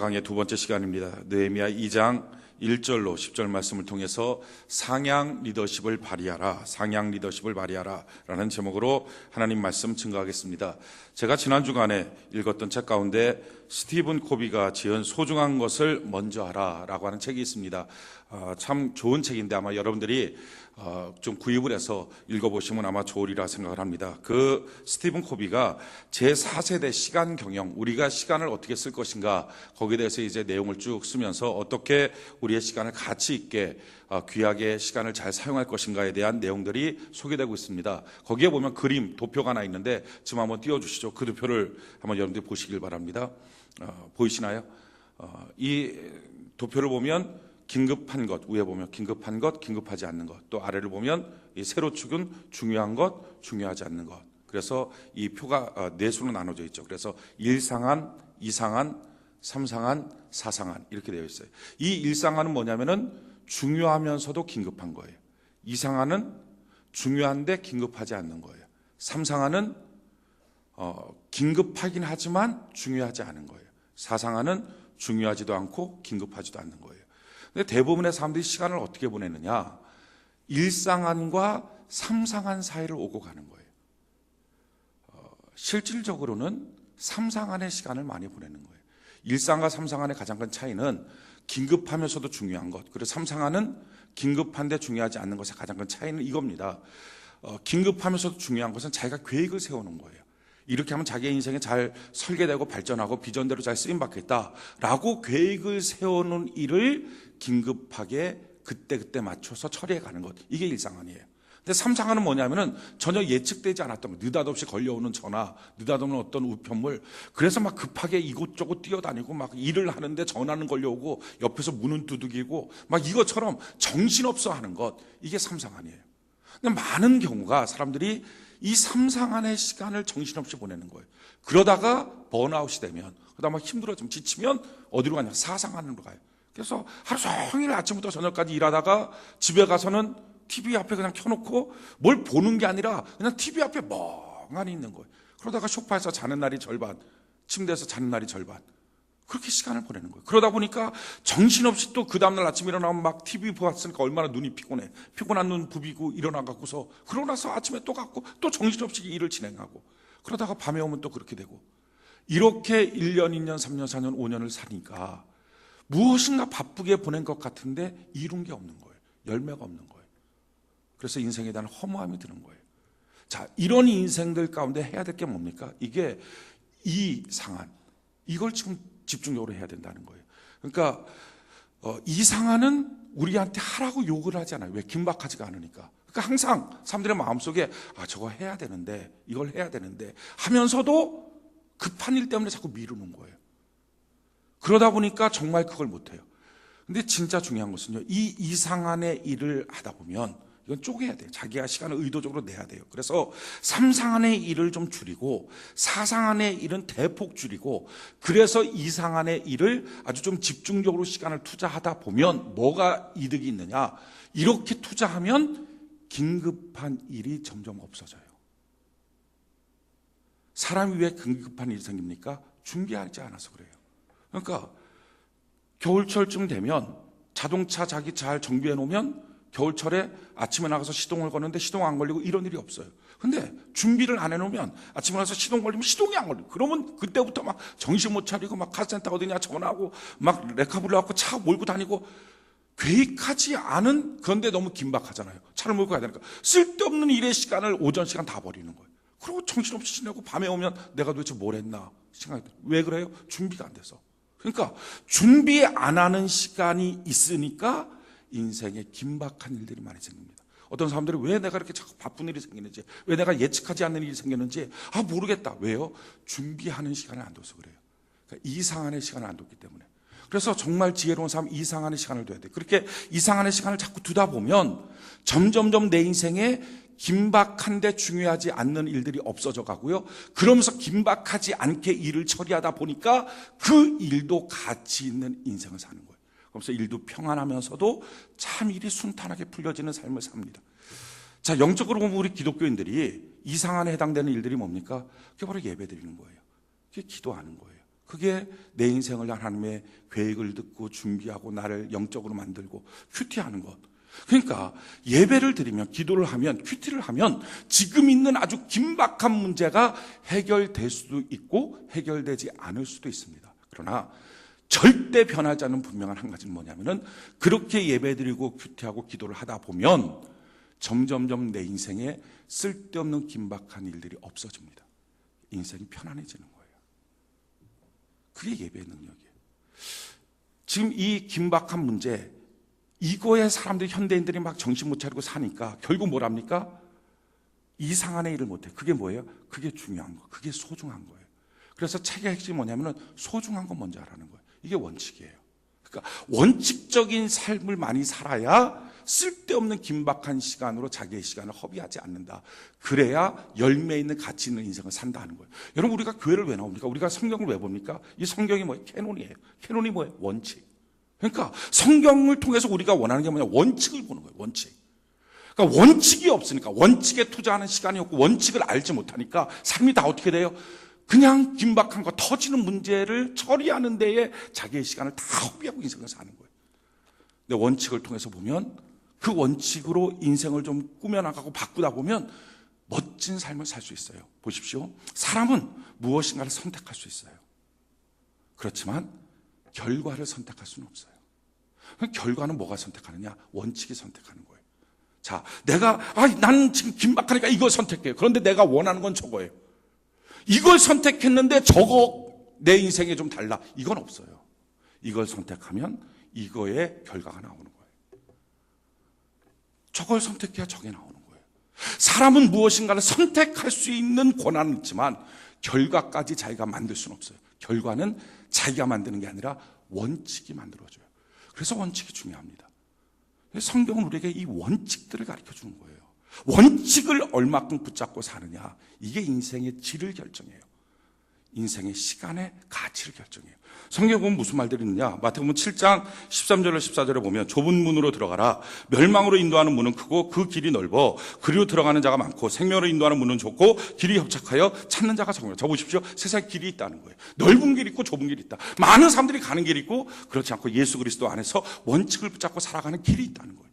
강의 두 번째 시간입니다. 느헤미야 2장 1절로 10절 말씀을 통해서 상향 리더십을 발휘하라, 상향 리더십을 발휘하라 라는 제목으로 하나님 말씀 증거하겠습니다. 제가 지난 주간에 읽었던 책 가운데 스티븐 코비가 지은 소중한 것을 먼저 하라 라고 하는 책이 있습니다. 참 좋은 책인데 아마 여러분들이 좀 구입을 해서 읽어보시면 아마 좋으리라 생각을 합니다. 그 스티븐 코비가 제4세대 시간 경영, 우리가 시간을 어떻게 쓸 것인가, 거기에 대해서 이제 내용을 쭉 쓰면서 어떻게 우리의 시간을 가치 있게 귀하게 시간을 잘 사용할 것인가에 대한 내용들이 소개되고 있습니다. 거기에 보면 그림, 도표가 하나 있는데 지금 한번 띄워주시죠. 그 도표를 한번 여러분들이 보시길 바랍니다. 보이시나요? 이 도표를 보면 긴급한 것, 위에 보면 긴급한 것, 긴급하지 않는 것, 또 아래를 보면 이 세로축은 중요한 것, 중요하지 않는 것. 그래서 이 표가 네 수로 나눠져 있죠. 그래서 1상한, 2상한, 3상한, 4상한 이렇게 되어 있어요. 이 1상한은 뭐냐면은 중요하면서도 긴급한 거예요. 2상한은 중요한데 긴급하지 않는 거예요. 3상한은 긴급하긴 하지만 중요하지 않은 거예요. 4상한은 중요하지도 않고 긴급하지도 않는 거예요. 근데 대부분의 사람들이 시간을 어떻게 보내느냐? 1상한과 3상한 사이를 오고 가는 거예요. 실질적으로는 3상한의 시간을 많이 보내는 거예요. 1상과 3상한의 가장 큰 차이는 긴급하면서도 중요한 것, 그리고 3상한은 긴급한데 중요하지 않는 것의 가장 큰 차이는 이겁니다. 긴급하면서도 중요한 것은 자기가 계획을 세우는 거예요. 이렇게 하면 자기의 인생에 잘 설계되고 발전하고 비전대로 잘 쓰임받겠다라고 계획을 세우는 일을 긴급하게 그때 맞춰서 처리해 가는 것, 이게 1상한이에요. 근데 3상한은 뭐냐면은 전혀 예측되지 않았던 것, 느닷없이 걸려오는 전화, 느닷없는 어떤 우편물, 그래서 막 급하게 이곳저곳 뛰어다니고 막 일을 하는데 전화는 걸려오고 옆에서 문은 두들기고 막 이것처럼 정신없어 하는 것, 이게 3상한이에요. 근데 많은 경우가 사람들이 이 3상한의 시간을 정신없이 보내는 거예요. 그러다가 번아웃이 되면, 그러다 막 힘들어지면, 지치면 어디로 가냐? 4상한으로 가요. 그래서 하루 종일 아침부터 저녁까지 일하다가 집에 가서는 TV 앞에 그냥 켜놓고 뭘 보는 게 아니라 그냥 TV 앞에 멍하니 있는 거예요. 그러다가 소파에서 자는 날이 절반, 침대에서 자는 날이 절반, 그렇게 시간을 보내는 거예요. 그러다 보니까 정신없이 또 그 다음날 아침에 일어나면 막 TV 보았으니까 얼마나 눈이 피곤해. 피곤한 눈 부비고 일어나갖고서, 그러고 나서 아침에 또 갖고 또 정신없이 일을 진행하고, 그러다가 밤에 오면 또 그렇게 되고, 이렇게 1년, 2년, 3년, 4년, 5년을 사니까 무엇인가 바쁘게 보낸 것 같은데 이룬 게 없는 거예요. 열매가 없는 거예요. 그래서 인생에 대한 허무함이 드는 거예요. 자, 이런 인생들 가운데 해야 될 게 뭡니까? 이게 이상한, 이걸 지금 집중적으로 해야 된다는 거예요. 그러니까 이상한은 우리한테 하라고 욕을 하지 않아요. 왜? 긴박하지가 않으니까. 그러니까 항상 사람들의 마음속에 저거 해야 되는데, 이걸 해야 되는데 하면서도 급한 일 때문에 자꾸 미루는 거예요. 그러다 보니까 정말 그걸 못해요. 근데 진짜 중요한 것은요, 이 이상한의 일을 하다 보면 이건 쪼개야 돼요. 자기가 시간을 의도적으로 내야 돼요. 그래서 3상한의 일을 좀 줄이고 4상한의 일은 대폭 줄이고, 그래서 2상한의 일을 아주 좀 집중적으로 시간을 투자하다 보면 뭐가 이득이 있느냐? 이렇게 투자하면 긴급한 일이 점점 없어져요. 사람이 왜 긴급한 일이 생깁니까? 준비하지 않아서 그래요. 그러니까 겨울철쯤 되면 자동차 자기 잘 정비해 놓으면 겨울철에 아침에 나가서 시동을 거는데 시동 안 걸리고 이런 일이 없어요. 근데 준비를 안 해놓으면 아침에 나가서 시동 걸리면 시동이 안 걸리고, 그러면 그때부터 막 정신 못 차리고 막 카센터 어디냐 전화하고 막 레카 불러갖고 차 몰고 다니고, 계획하지 않은, 그런데 너무 긴박하잖아요. 차를 몰고 가야 되니까 쓸데없는 일의 시간을 오전 시간 다 버리는 거예요. 그리고 정신없이 지내고 밤에 오면 내가 도대체 뭘 했나 생각이 들어요. 왜 그래요? 준비가 안 돼서. 그러니까 준비 안 하는 시간이 있으니까 인생에 긴박한 일들이 많이 생깁니다. 어떤 사람들이 왜 내가 이렇게 자꾸 바쁜 일이 생기는지, 왜 내가 예측하지 않는 일이 생기는지 모르겠다. 왜요? 준비하는 시간을 안 둬서 그래요. 그러니까 이상한의 시간을 안 뒀기 때문에. 그래서 정말 지혜로운 사람 이상한의 시간을 둬야 돼요. 그렇게 이상한의 시간을 자꾸 두다 보면 점점점 내 인생에 긴박한데 중요하지 않는 일들이 없어져 가고요. 그러면서 긴박하지 않게 일을 처리하다 보니까 그 일도 가치 있는 인생을 사는 거예요. 그러면서 일도 평안하면서도 참 일이 순탄하게 풀려지는 삶을 삽니다. 자, 영적으로 보면 우리 기독교인들이 이상한에 해당되는 일들이 뭡니까? 그게 바로 예배 드리는 거예요. 그게 기도하는 거예요. 그게 내 인생을 하나님의 계획을 듣고 준비하고 나를 영적으로 만들고 큐티하는 것. 그러니까 예배를 드리면, 기도를 하면, 큐티를 하면 지금 있는 아주 긴박한 문제가 해결될 수도 있고 해결되지 않을 수도 있습니다. 그러나 절대 변하지 않는 분명한 한 가지는 뭐냐면은, 그렇게 예배드리고 큐티하고 기도를 하다 보면 점점점 내 인생에 쓸데없는 긴박한 일들이 없어집니다. 인생이 편안해지는 거예요. 그게 예배의 능력이에요. 지금 이 긴박한 문제, 이거에 사람들이, 현대인들이 막 정신 못 차리고 사니까 결국 뭐랍니까? 이상한의 일을 못해. 그게 뭐예요? 그게 중요한 거, 그게 소중한 거예요. 그래서 책의 핵심이 뭐냐면은 소중한 건 먼저 하라는 거예요. 이게 원칙이에요. 그러니까 원칙적인 삶을 많이 살아야 쓸데없는 긴박한 시간으로 자기의 시간을 허비하지 않는다. 그래야 열매 있는 가치 있는 인생을 산다는 거예요. 여러분, 우리가 교회를 왜 나옵니까? 우리가 성경을 왜 봅니까? 이 성경이 뭐예요? 캐논이에요. 캐논이 뭐예요? 원칙. 그러니까 성경을 통해서 우리가 원하는 게 뭐냐? 원칙을 보는 거예요. 원칙. 그러니까 원칙이 없으니까, 원칙에 투자하는 시간이 없고 원칙을 알지 못하니까 삶이 다 어떻게 돼요? 그냥 긴박한 거, 터지는 문제를 처리하는 데에 자기의 시간을 다 허비하고 인생을 사는 거예요. 근데 원칙을 통해서 보면, 그 원칙으로 인생을 좀 꾸며나가고 바꾸다 보면 멋진 삶을 살 수 있어요. 보십시오. 사람은 무엇인가를 선택할 수 있어요. 그렇지만 결과를 선택할 수는 없어요. 결과는 뭐가 선택하느냐? 원칙이 선택하는 거예요. 자, 나는 지금 긴박하니까 이걸 선택해요. 그런데 내가 원하는 건 저거예요. 이걸 선택했는데 저거 내 인생에 좀 달라. 이건 없어요. 이걸 선택하면 이거의 결과가 나오는 거예요. 저걸 선택해야 저게 나오는 거예요. 사람은 무엇인가를 선택할 수 있는 권한은 있지만 결과까지 자기가 만들 수는 없어요. 결과는 자기가 만드는 게 아니라 원칙이 만들어줘요. 그래서 원칙이 중요합니다. 성경은 우리에게 이 원칙들을 가르쳐 주는 거예요. 원칙을 얼마큼 붙잡고 사느냐, 이게 인생의 질을 결정해요. 인생의 시간의 가치를 결정해요. 성경에 보면 무슨 말들이 있느냐? 마태복음 7장 13절로 14절에 보면, 좁은 문으로 들어가라. 멸망으로 인도하는 문은 크고 그 길이 넓어 그리로 들어가는 자가 많고, 생명으로 인도하는 문은 좁고 길이 협착하여 찾는 자가 적어요. 저 보십시오. 세상에 길이 있다는 거예요. 넓은 길이 있고 좁은 길이 있다. 많은 사람들이 가는 길이 있고, 그렇지 않고 예수 그리스도 안에서 원칙을 붙잡고 살아가는 길이 있다는 거예요.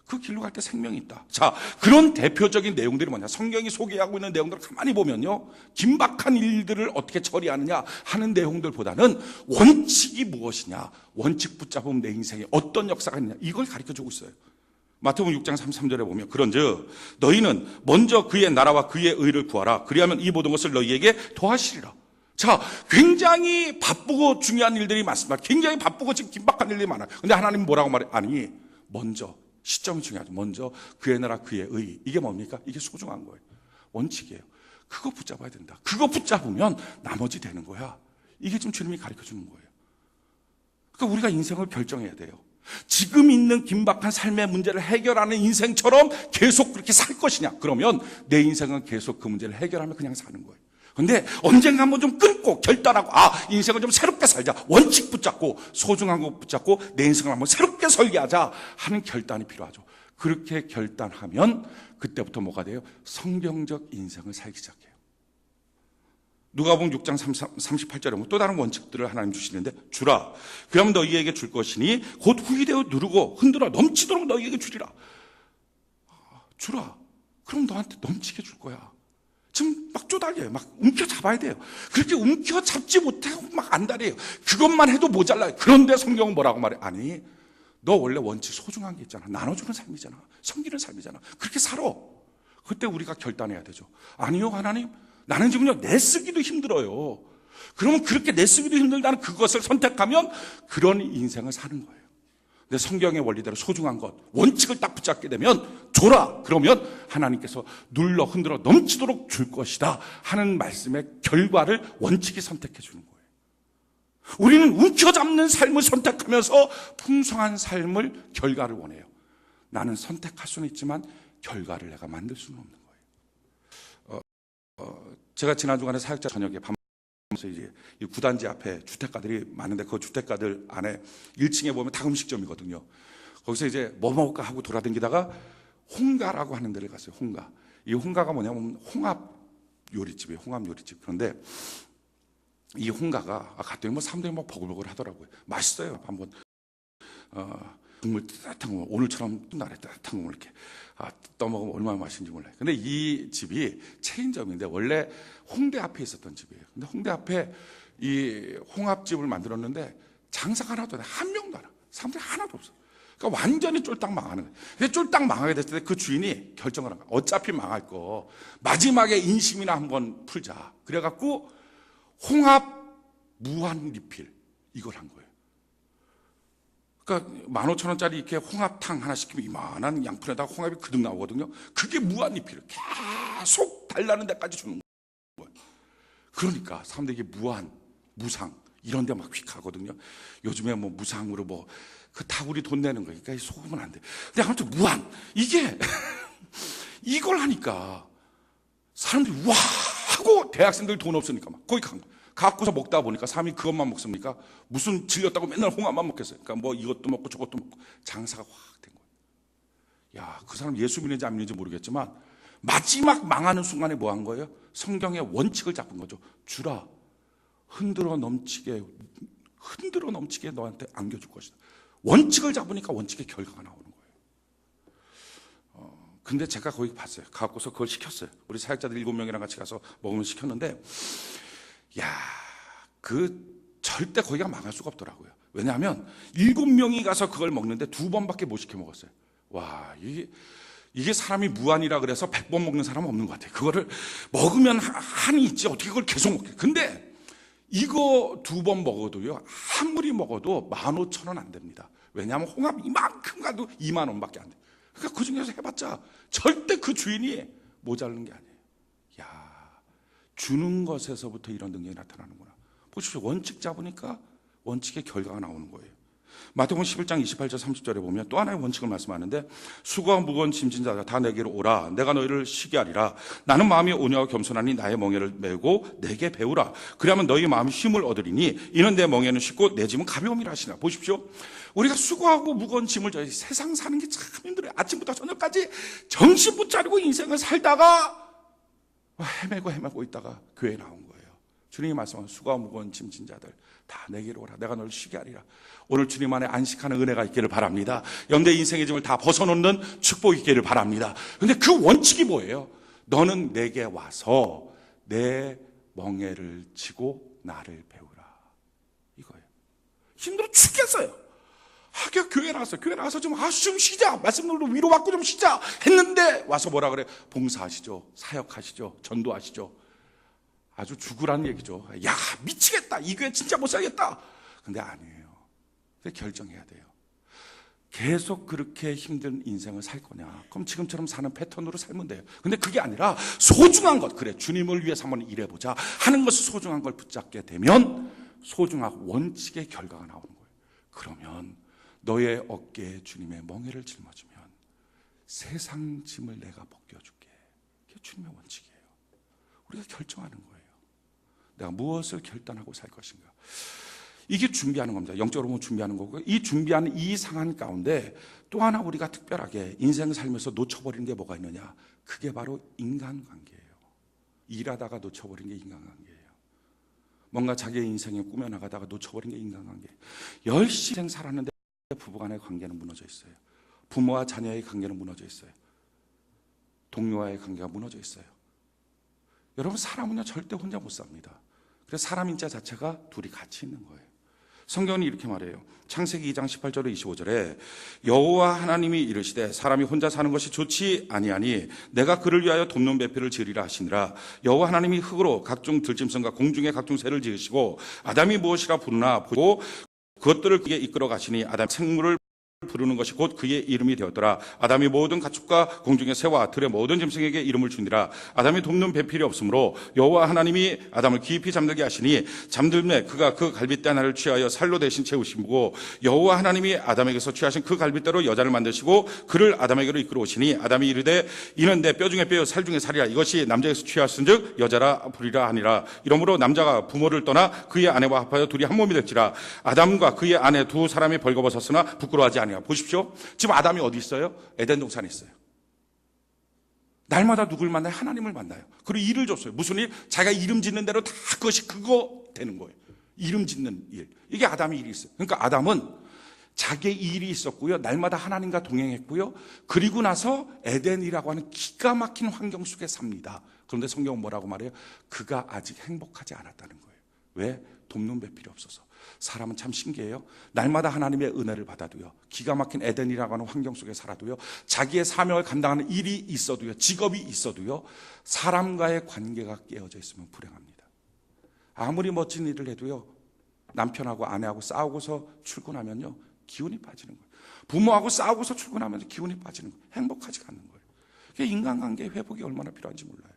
그 길로 갈 때 생명이 있다. 자, 그런 대표적인 내용들이 뭐냐? 성경이 소개하고 있는 내용들을 가만히 보면요, 긴박한 일들을 어떻게 처리하느냐 하는 내용들보다는 원칙이 무엇이냐, 원칙 붙잡으면 내 인생에 어떤 역사가 있느냐, 이걸 가르쳐주고 있어요. 마태복음 6장 33절에 보면, 그런즉 너희는 먼저 그의 나라와 그의 의를 구하라. 그리하면 이 모든 것을 너희에게 더하시리라. 자, 굉장히 바쁘고 중요한 일들이 많습니다. 굉장히 바쁘고 지금 긴박한 일들이 많아요. 근데 하나님 뭐라고 말해? 아니, 먼저, 시점이 중요하죠. 먼저 그의 나라 그의 의. 이게 뭡니까? 이게 소중한 거예요. 원칙이에요. 그거 붙잡아야 된다. 그거 붙잡으면 나머지 되는 거야. 이게 지금 주님이 가르쳐 주는 거예요. 그러니까 우리가 인생을 결정해야 돼요. 지금 있는 긴박한 삶의 문제를 해결하는 인생처럼 계속 그렇게 살 것이냐? 그러면 내 인생은 계속 그 문제를 해결하며 그냥 사는 거예요. 근데 언젠가 한번 좀 끊고 결단하고, 인생을 좀 새롭게 살자, 원칙 붙잡고 소중한 거 붙잡고 내 인생을 한번 새롭게 설계하자 하는 결단이 필요하죠. 그렇게 결단하면 그때부터 뭐가 돼요? 성경적 인생을 살기 시작해요. 누가복음 6장 38절에 보면 또 다른 원칙들을 하나님 주시는데, 주라, 그러면 너희에게 줄 것이니 곧 후히되어 누르고 흔들어 넘치도록 너희에게 주리라. 주라, 그럼 너한테 넘치게 줄 거야. 지금 막 쪼달려요. 막 움켜잡아야 돼요. 그렇게 움켜잡지 못하고 막 안달이에요. 그것만 해도 모자라요. 그런데 성경은 뭐라고 말해? 아니, 너 원래 원칙 소중한 게 있잖아. 나눠주는 삶이잖아. 섬기는 삶이잖아. 그렇게 살아. 그때 우리가 결단해야 되죠. 아니요, 하나님, 나는 지금요 내쓰기도 힘들어요. 그러면 그렇게 내쓰기도 힘들다는 그것을 선택하면 그런 인생을 사는 거예요. 근데 성경의 원리대로 소중한 것, 원칙을 딱 붙잡게 되면, 줘라! 그러면 하나님께서 눌러 흔들어 넘치도록 줄 것이다 하는 말씀의 결과를 원칙이 선택해 주는 거예요. 우리는 움켜잡는 삶을 선택하면서 풍성한 삶을, 결과를 원해요. 나는 선택할 수는 있지만 결과를 내가 만들 수는 없는 거예요. 제가 지난 주간에 사역자 저녁에 그래서 이제 이 구단지 앞에 주택가들이 많은데, 그 주택가들 안에 1층에 보면 다 음식점이거든요. 거기서 이제 뭐 먹을까 하고 돌아다니다가 홍가라고 하는 데를 갔어요. 홍가. 이 홍가가 뭐냐면 홍합 요리집이에요. 홍합 요리집. 그런데 이 홍가가 갔더니 뭐 사람들이 막 버글버글 하더라고요. 맛있어요. 한번 국물 따뜻한 거, 오늘처럼 날에 따뜻한 거 이렇게 떠먹으면 얼마나 맛있는지 몰라요. 근데 이 집이 체인점인데 원래 홍대 앞에 있었던 집이에요. 근데 홍대 앞에 이 홍합집을 만들었는데 장사가 하나도 안 돼. 한 명도 안 와. 사람들이 하나도 없어. 그러니까 완전히 쫄딱 망하는 거예요. 근데 쫄딱 망하게 됐을 때 그 주인이 결정을 한 거야. 어차피 망할 거 마지막에 인심이나 한번 풀자. 그래갖고 홍합 무한 리필 이걸 한 거예요. 그러니까 15,000원짜리 이렇게 홍합탕 하나 시키면 이만한 양푼에다가 홍합이 그득 나오거든요. 그게 무한 리필을 계속 달라는 데까지 주는 거예요. 그러니까 사람들이 이게 무한, 무상 이런 데 막 휙하거든요. 요즘에 뭐 무상으로 뭐 그 다 우리 돈 내는 거니까 속으면 안 돼. 근데 아무튼 무한 이게 이걸 하니까 사람들이 와 하고 대학생들 돈 없으니까 막 거기 간 거예요. 갖고서 먹다 보니까 사람이 그것만 먹습니까? 무슨 질렸다고 맨날 홍합만 먹겠어요. 그러니까 뭐 이것도 먹고 저것도 먹고 장사가 확 된 거예요. 야, 그 사람 예수 믿는지 안 믿는지 모르겠지만 마지막 망하는 순간에 뭐 한 거예요? 성경의 원칙을 잡은 거죠. 주라. 흔들어 넘치게 너한테 안겨줄 것이다. 원칙을 잡으니까 원칙의 결과가 나오는 거예요. 근데 제가 거기 봤어요. 갖고서 그걸 시켰어요. 우리 사역자들 7명이랑 같이 가서 먹으면 시켰는데 절대 거기가 망할 수가 없더라고요. 왜냐하면 7명이 가서 그걸 먹는데 2번밖에 못 시켜 먹었어요. 와, 이게 사람이 무한이라 그래서 100번 먹는 사람은 없는 것 같아요. 그거를 먹으면 한이 있지 어떻게 그걸 계속 먹게. 근데 이거 2번 먹어도요, 아무리 먹어도 15,000원 안 됩니다. 왜냐하면 홍합 이만큼 가도 2만 원밖에 안 돼요. 그러니까 그 중에서 해봤자 절대 그 주인이 모자르는 게 아니에요. 주는 것에서부터 이런 능력이 나타나는구나. 보십시오. 원칙 잡으니까 원칙의 결과가 나오는 거예요. 마태복음 11장 28절 30절에 보면 또 하나의 원칙을 말씀하는데 수고와 무거운 짐진 자가 다 내게로 오라. 내가 너희를 쉬게 하리라. 나는 마음이 온유하고 겸손하니 나의 멍에를 메고 내게 배우라. 그러면 너희 마음이 쉼을 얻으리니 이는 내 멍에는 쉽고 내 짐은 가벼움이라 하시나. 보십시오. 우리가 수고하고 무거운 짐을 져야 세상 사는 게 참 힘들어요. 아침부터 저녁까지 정신 붙잡고 인생을 살다가 헤매고 있다가 교회에 나온 거예요. 주님이 말씀하신 수고와 무거운 짐진 자들 다 내게로 오라. 내가 너를 쉬게 하리라. 오늘 주님 안에 안식하는 은혜가 있기를 바랍니다. 영대 인생의 짐을 다 벗어놓는 축복이 있기를 바랍니다. 근데 그 원칙이 뭐예요? 너는 내게 와서 내 멍에를 지고 나를 배우라. 이거예요. 힘들어 죽겠어요. 교회 나와서 좀 쉬자. 말씀으로 위로받고 좀 쉬자 했는데 와서 뭐라 그래? 봉사하시죠. 사역하시죠. 전도하시죠. 아주 죽으라는 얘기죠. 야, 미치겠다. 이 교회 진짜 못 살겠다. 근데 아니에요. 근데 결정해야 돼요. 계속 그렇게 힘든 인생을 살 거냐? 그럼 지금처럼 사는 패턴으로 살면 돼요. 근데 그게 아니라 소중한 것, 그래 주님을 위해서 한번 일해보자 하는 것이 소중한 걸 붙잡게 되면 소중하고 원칙의 결과가 나오는 거예요. 그러면 너의 어깨에 주님의 멍에를 짊어지면 세상 짐을 내가 벗겨줄게. 그게 주님의 원칙이에요. 우리가 결정하는 거예요. 내가 무엇을 결단하고 살 것인가. 이게 준비하는 겁니다. 영적으로 보면 준비하는 거고, 이 준비하는 이 상황 가운데 또 하나 우리가 특별하게 인생을 살면서 놓쳐버리는 게 뭐가 있느냐. 그게 바로 인간관계예요. 일하다가 놓쳐버린 게 인간관계예요. 뭔가 자기의 인생에 꾸며나가다가 놓쳐버린 게 인간관계예요. 열심히 살았는데 부부간의 관계는 무너져 있어요. 부모와 자녀의 관계는 무너져 있어요. 동료와의 관계가 무너져 있어요. 여러분, 사람은요 절대 혼자 못 삽니다. 그래서 사람인자 자체가 둘이 같이 있는 거예요. 성경은 이렇게 말해요. 창세기 2장 18절에 25절에 여호와 하나님이 이르시되 사람이 혼자 사는 것이 좋지 아니하니 내가 그를 위하여 돕는 배필을 지으리라 하시니라. 여호와 하나님이 흙으로 각종 들짐승과 공중의 각종 새를 지으시고 아담이 무엇이라 부르나 보고 그것들을 그에게 이끌어 가시니 아담 생물을 부르는 것이 곧 그의 이름이 되었더라. 아담이 모든 가축과 공중의 새와 들의 모든 짐승에게 이름을 주니라. 아담이 돕는 배필이 없으므로 여호와 하나님이 아담을 깊이 잠들게 하시니 잠들매 그가 그 갈빗대 하나를 취하여 살로 대신 채우시고 여호와 하나님이 아담에게서 취하신 그 갈빗대로 여자를 만드시고 그를 아담에게로 이끌어 오시니 아담이 이르되 이는 내 뼈 중에 뼈요 살 중에 살이라. 이것이 남자에게서 취하신즉 여자라 부리라 하니라. 이러므로 남자가 부모를 떠나 그의 아내와 합하여 둘이 한 몸이 될지라. 아담과 그의 아내 두 사람이 벌거벗었으나 부끄러워하지 아니하고. 보십시오. 지금 아담이 어디 있어요? 에덴 동산에 있어요. 날마다 누굴 만나요? 하나님을 만나요. 그리고 일을 줬어요. 무슨 일? 자기가 이름 짓는 대로 다 그것이 그거 되는 거예요. 이름 짓는 일. 이게 아담의 일이 있어요. 그러니까 아담은 자기의 일이 있었고요. 날마다 하나님과 동행했고요. 그리고 나서 에덴이라고 하는 기가 막힌 환경 속에 삽니다. 그런데 성경은 뭐라고 말해요? 그가 아직 행복하지 않았다는 거예요. 왜? 돕는 배필이 없어서. 사람은 참 신기해요. 날마다 하나님의 은혜를 받아도요, 기가 막힌 에덴이라고 하는 환경 속에 살아도요, 자기의 사명을 감당하는 일이 있어도요, 직업이 있어도요, 사람과의 관계가 깨어져 있으면 불행합니다. 아무리 멋진 일을 해도요, 남편하고 아내하고 싸우고서 출근하면요, 기운이 빠지는 거예요. 부모하고 싸우고서 출근하면 기운이 빠지는 거예요. 행복하지가 않는 거예요. 그게 인간관계의 회복이 얼마나 필요한지 몰라요.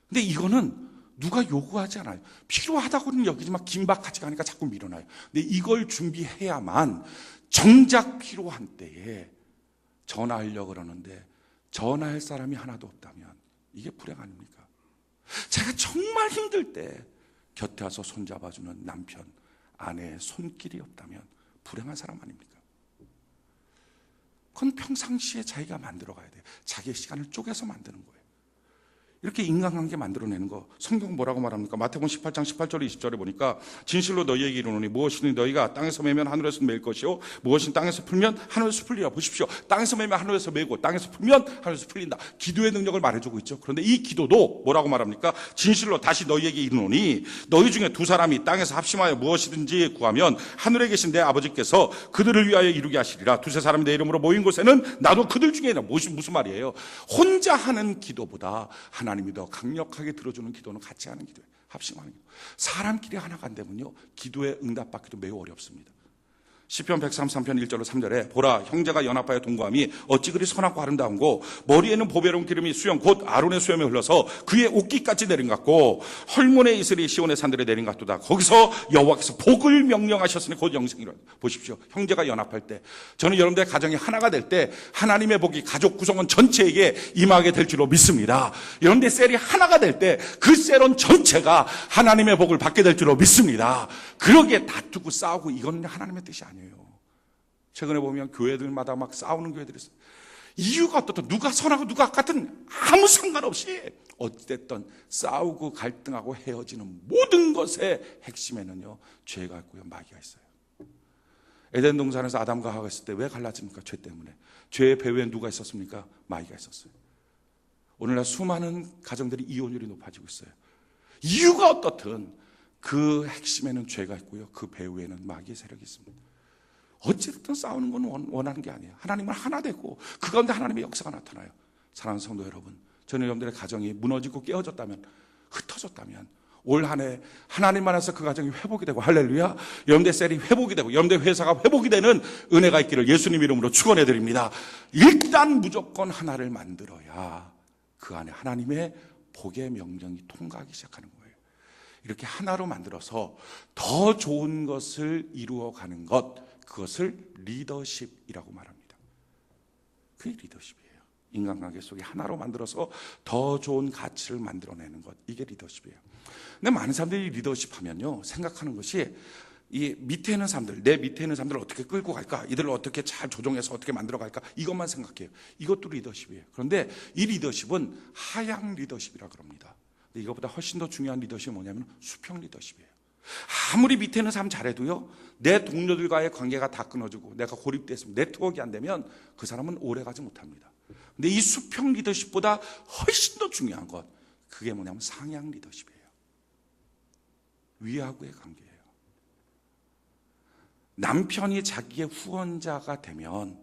근데 이거는 누가 요구하지 않아요. 필요하다고는 여기지만 긴박하지가 않으니까 자꾸 밀어놔요. 근데 이걸 준비해야만 정작 필요한 때에 전화하려고 그러는데 전화할 사람이 하나도 없다면 이게 불행 아닙니까? 제가 정말 힘들 때 곁에 와서 손잡아주는 남편, 아내의 손길이 없다면 불행한 사람 아닙니까? 그건 평상시에 자기가 만들어 가야 돼요. 자기의 시간을 쪼개서 만드는 거예요. 이렇게 인간관계 만들어내는 거, 성경 뭐라고 말합니까? 마태복음 18장 18절 20절에 보니까 진실로 너희에게 이르노니 무엇이든 너희가 땅에서 매면 하늘에서 매일 것이요 무엇이든 땅에서 풀면 하늘에서 풀리라. 보십시오. 땅에서 매면 하늘에서 매고 땅에서 풀면 하늘에서 풀린다. 기도의 능력을 말해주고 있죠. 그런데 이 기도도 뭐라고 말합니까? 진실로 다시 너희에게 이르노니 너희 중에 두 사람이 땅에서 합심하여 무엇이든지 구하면 하늘에 계신 내 아버지께서 그들을 위하여 이루게 하시리라. 두세 사람이 내 이름으로 모인 곳에는 나도 그들 중에 있다. 무슨 말이에요? 혼자 하는 기도보다 하나님이 더 강력하게 들어주는 기도는 같이 하는 기도예요. 합심하는 기도. 사람끼리 하나가 안 되면요, 기도에 응답받기도 매우 어렵습니다. 시편 133편 1절로 3절에 보라 형제가 연합하여 동거함이 어찌 그리 선하고 아름다운고 머리에는 보배로운 기름이 수염 곧 아론의 수염에 흘러서 그의 옷깃까지 내린 것 같고 헐몬의 이슬이 시온의 산들에 내린 것 같도다. 거기서 여호와께서 복을 명령하셨으니 곧 영생이라. 보십시오. 형제가 연합할 때, 저는 여러분들의 가정이 하나가 될 때 하나님의 복이 가족 구성원 전체에게 임하게 될 줄로 믿습니다. 여러분들의 셀이 하나가 될 때 그 셀원 전체가 하나님의 복을 받게 될 줄로 믿습니다. 그러기에 다투고 싸우고 이건 하나님의 뜻이 아니에요. 최근에 보면 교회들마다 막 싸우는 교회들이 있어요. 이유가 어떻든 누가 선하고 누가 악하든 아무 상관없이 어쨌든 싸우고 갈등하고 헤어지는 모든 것의 핵심에는요, 죄가 있고요, 마귀가 있어요. 에덴 동산에서 아담과 하와가 있을 때 왜 갈라집니까? 죄 때문에. 죄의 배후에 누가 있었습니까? 마귀가 있었어요. 오늘날 수많은 가정들이 이혼율이 높아지고 있어요. 이유가 어떻든 그 핵심에는 죄가 있고요, 그 배후에는 마귀의 세력이 있습니다. 어쨌든 싸우는 건 원하는 게 아니에요. 하나님은 하나 되고 그 가운데 하나님의 역사가 나타나요. 사랑하는 성도 여러분, 저는 여러분들의 가정이 무너지고 깨어졌다면, 흩어졌다면 올 한 해 하나님 안에서 그 가정이 회복이 되고, 할렐루야, 여러분들의 셀이 회복이 되고 여러분들의 회사가 회복이 되는 은혜가 있기를 예수님 이름으로 축원해 드립니다. 일단 무조건 하나를 만들어야 그 안에 하나님의 복의 명령이 통과하기 시작하는 거예요. 이렇게 하나로 만들어서 더 좋은 것을 이루어가는 것, 그것을 리더십이라고 말합니다. 그게 리더십이에요. 인간관계 속에 하나로 만들어서 더 좋은 가치를 만들어내는 것, 이게 리더십이에요. 근데 많은 사람들이 리더십 하면요, 생각하는 것이 이 밑에 있는 사람들, 내 밑에 있는 사람들을 어떻게 끌고 갈까, 이들을 어떻게 잘 조종해서 어떻게 만들어 갈까, 이것만 생각해요. 이것도 리더십이에요. 그런데 이 리더십은 하향 리더십이라고 그럽니다. 근데 이것보다 훨씬 더 중요한 리더십이 뭐냐면 수평 리더십이에요. 아무리 밑에 있는 사람 잘해도요, 내 동료들과의 관계가 다 끊어지고 내가 고립됐으면, 네트워크가 안 되면 그 사람은 오래가지 못합니다. 근데 이 수평 리더십보다 훨씬 더 중요한 것, 그게 뭐냐면 상향 리더십이에요. 위하고의 관계예요. 남편이 자기의 후원자가 되면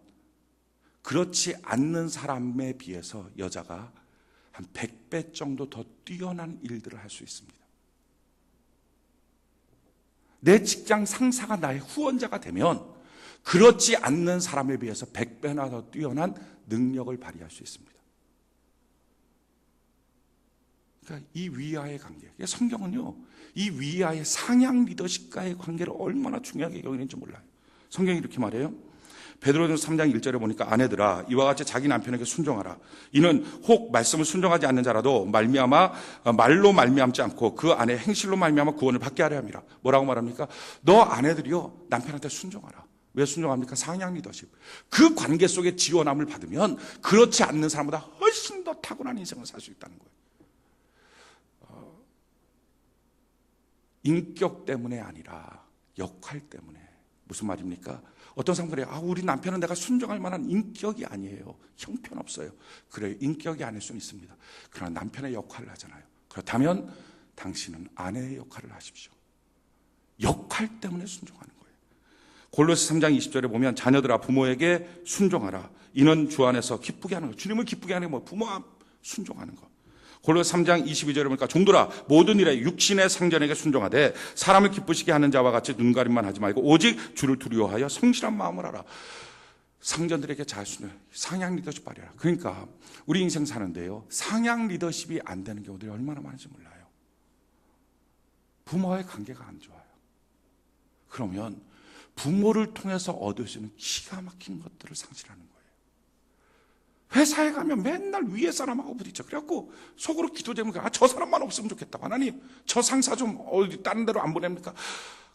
그렇지 않는 사람에 비해서 여자가 한 100배 정도 더 뛰어난 일들을 할 수 있습니다. 내 직장 상사가 나의 후원자가 되면 그렇지 않는 사람에 비해서 100배나 더 뛰어난 능력을 발휘할 수 있습니다. 그러니까 이 위아의 관계, 성경은요, 이 위아의 상향 리더십과의 관계를 얼마나 중요하게 여기는지 몰라요. 성경이 이렇게 말해요. 베드로전서 3장 1절에 보니까 아내들아, 이와 같이 자기 남편에게 순종하라. 이는 혹 말씀을 순종하지 않는 자라도 말로 말미암지 않고 그 안에 행실로 말미암아 구원을 받게 하려 함이라. 뭐라고 말합니까? 너 아내들이요, 남편한테 순종하라. 왜 순종합니까? 상향 리더십. 그 관계 속에 지원함을 받으면 그렇지 않는 사람보다 훨씬 더 탁월한 인생을 살 수 있다는 거예요. 인격 때문에 아니라 역할 때문에. 무슨 말입니까? 어떤 사람들이 우리 남편은 내가 순종할 만한 인격이 아니에요. 형편없어요. 그래요. 인격이 아닐 수는 있습니다. 그러나 남편의 역할을 하잖아요. 그렇다면 당신은 아내의 역할을 하십시오. 역할 때문에 순종하는 거예요. 골로새 3장 20절에 보면 자녀들아 부모에게 순종하라. 이는 주 안에서 기쁘게 하는 거. 주님을 기쁘게 하는 게 순종하는 거. 골로새 3장 22절에 보니까 종들아 모든 일에 육신의 상전에게 순종하되 사람을 기쁘시게 하는 자와 같이 눈가림만 하지 말고 오직 주를 두려워하여 성실한 마음을 하라. 상전들에게 잘 순종해. 상향 리더십 발휘하라. 그러니까 우리 인생 사는데요, 상향 리더십이 안 되는 경우들이 얼마나 많은지 몰라요. 부모와의 관계가 안 좋아요. 그러면 부모를 통해서 얻을 수 있는 기가 막힌 것들을 상실하는 거예요. 회사에 가면 맨날 위에 사람하고 부딪혀. 그래갖고 속으로 기도 제목이 저 사람만 없으면 좋겠다. 하나님 저 상사 좀 어디 다른 데로 안 보냅니까?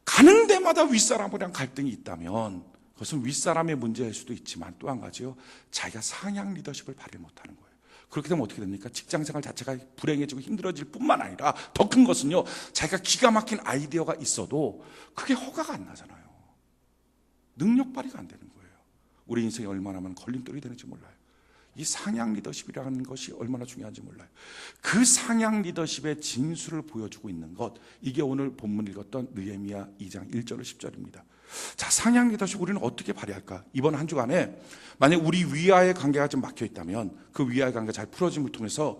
가는 데마다 윗사람이랑 갈등이 있다면 그것은 윗사람의 문제일 수도 있지만 또 한 가지요, 자기가 상향 리더십을 발휘 못하는 거예요. 그렇게 되면 어떻게 됩니까? 직장생활 자체가 불행해지고 힘들어질 뿐만 아니라 더 큰 것은요, 자기가 기가 막힌 아이디어가 있어도 그게 허가가 안 나잖아요. 능력 발휘가 안 되는 거예요. 우리 인생이 얼마나 많은 걸림돌이 되는지 몰라요. 이 상향 리더십이라는 것이 얼마나 중요한지 몰라요. 그 상향 리더십의 진수를 보여주고 있는 것, 이게 오늘 본문 읽었던 느헤미야 2장 1절 10절입니다. 자, 상향 리더십 우리는 어떻게 발휘할까? 이번 한 주간에 만약 우리 위아의 관계가 좀 막혀 있다면 그 위아의 관계가 잘 풀어짐을 통해서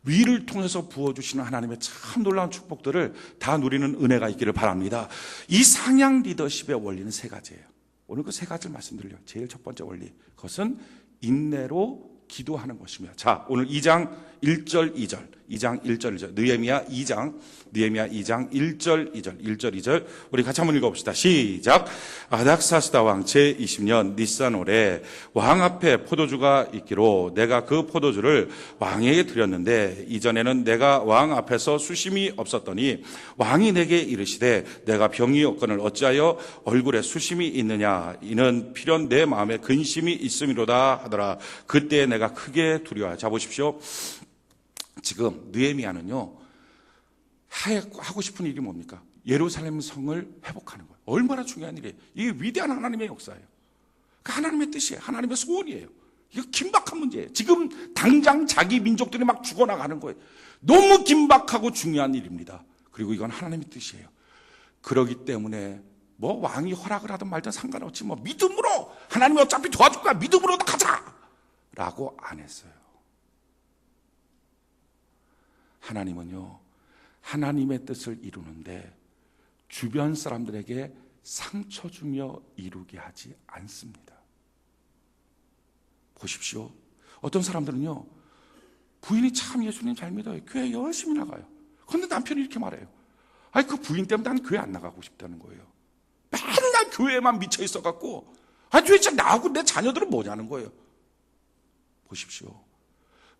위를 통해서 부어주시는 하나님의 참 놀라운 축복들을 다 누리는 은혜가 있기를 바랍니다. 이 상향 리더십의 원리는 세 가지예요. 오늘 그 세 가지를 말씀드려요. 제일 첫 번째 원리, 그것은 인내로 기도하는 것이며, 자, 오늘 2장 1절 2절, 2장 1절 2절, 느헤미야 2장 1절 2절, 우리 같이 한번 읽어봅시다. 시작. 아닥사스다 왕 제20년 니산월에 왕 앞에 포도주가 있기로 내가 그 포도주를 왕에게 드렸는데 이전에는 내가 왕 앞에서 수심이 없었더니 왕이 내게 이르시되 내가 병이 없거늘 어찌하여 얼굴에 수심이 있느냐, 이는 필연 내 마음에 근심이 있음이로다 하더라. 그때 내가 크게 두려워하여. 자, 보십시오. 지금 느헤미야는요, 하고 싶은 일이 뭡니까? 예루살렘 성을 회복하는 거예요. 얼마나 중요한 일이에요. 이게 위대한 하나님의 역사예요. 그 하나님의 뜻이에요. 하나님의 소원이에요. 이거 긴박한 문제예요. 지금 당장 자기 민족들이 막 죽어나가는 거예요. 너무 긴박하고 중요한 일입니다. 그리고 이건 하나님의 뜻이에요. 그러기 때문에 뭐 왕이 허락을 하든 말든 상관없지, 뭐 믿음으로 하나님이 어차피 도와줄 거야, 믿음으로 가자 라고 안 했어요. 하나님은요, 하나님의 뜻을 이루는데 주변 사람들에게 상처 주며 이루게 하지 않습니다. 보십시오. 어떤 사람들은요, 부인이 참 예수님 잘 믿어요. 교회 열심히 나가요. 그런데 남편이 이렇게 말해요. 아니, 그 부인 때문에 난 교회 안 나가고 싶다는 거예요. 맨날 교회에만 미쳐 있어갖고, 도대체 나하고 내 자녀들은 뭐냐는 거예요. 보십시오.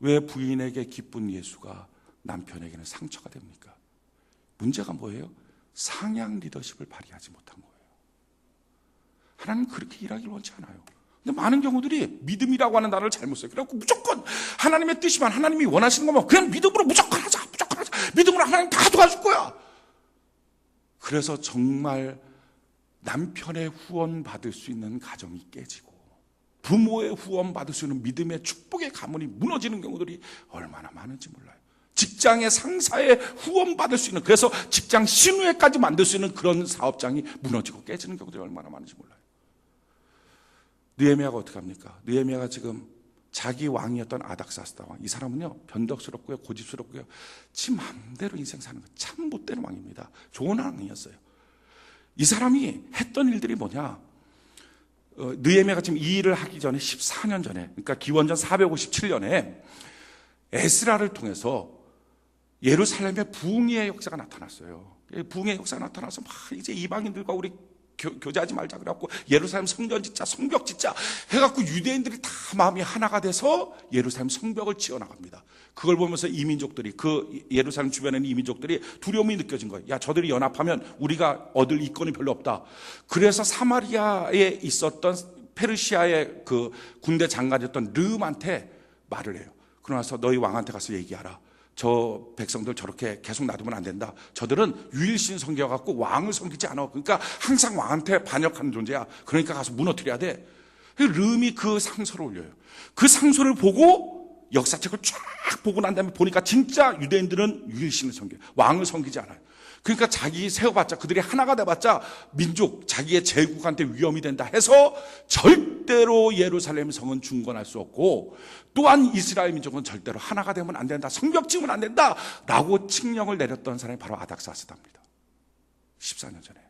왜 부인에게 기쁜 예수가 남편에게는 상처가 됩니까? 문제가 뭐예요? 상향 리더십을 발휘하지 못한 거예요. 하나님은 그렇게 일하기를 원치 않아요. 근데 많은 경우들이 믿음이라고 하는 단어를 잘못 써요. 그래갖고 무조건 하나님의 뜻이만, 하나님이 원하시는 것만 그냥 믿음으로 무조건 하자. 믿음으로 하나님 다 도와줄 거야. 그래서 정말 남편의 후원 받을 수 있는 가정이 깨지고 부모의 후원 받을 수 있는 믿음의 축복의 가문이 무너지는 경우들이 얼마나 많은지 몰라요. 직장의 상사의 후원 받을 수 있는, 그래서 직장 신우회까지 만들 수 있는 그런 사업장이 무너지고 깨지는 경우들이 얼마나 많은지 몰라요. 느헤미야가 어떻게 합니까? 느헤미야가 지금 자기 왕이었던 아닥사스다 왕, 이 사람은요 변덕스럽고요 고집스럽고요 지 맘대로 인생 사는 거 참 못되는 왕입니다. 좋은 왕이었어요. 이 사람이 했던 일들이 뭐냐, 느헤미야가 지금 이 일을 하기 전에 14년 전에, 그러니까 기원전 457년에 에스라를 통해서 예루살렘에 부흥의 역사가 나타났어요. 부흥의 역사가 나타나서 막 이제 이방인들과 우리 교제하지 말자 그래갖고 예루살렘 성전 짓자, 성벽 짓자 해갖고 유대인들이 다 마음이 하나가 돼서 예루살렘 성벽을 지어나갑니다. 그걸 보면서 이민족들이, 그 예루살렘 주변에 있는 이민족들이 두려움이 느껴진 거예요. 야, 저들이 연합하면 우리가 얻을 이권이 별로 없다. 그래서 사마리아에 있었던 페르시아의 그 군대 장관이었던 르음한테 말을 해요. 그러나서 너희 왕한테 가서 얘기하라. 저 백성들 저렇게 계속 놔두면 안 된다. 저들은 유일신 섬겨갖고 왕을 섬기지 않아. 그러니까 항상 왕한테 반역하는 존재야. 그러니까 가서 무너뜨려야 돼. 르음이 그 상소를 올려요. 그 상소를 보고 역사책을 쫙 보고 난 다음에 보니까 진짜 유대인들은 유일신을 섬겨요. 왕을 섬기지 않아요. 그러니까 자기 세워봤자, 그들이 하나가 돼봤자 민족, 자기의 제국한테 위험이 된다 해서 절대로 예루살렘 성은 중건할 수 없고, 또한 이스라엘 민족은 절대로 하나가 되면 안 된다, 성벽 지으면 안 된다 라고 칙령을 내렸던 사람이 바로 아닥사스다입니다. 14년 전에.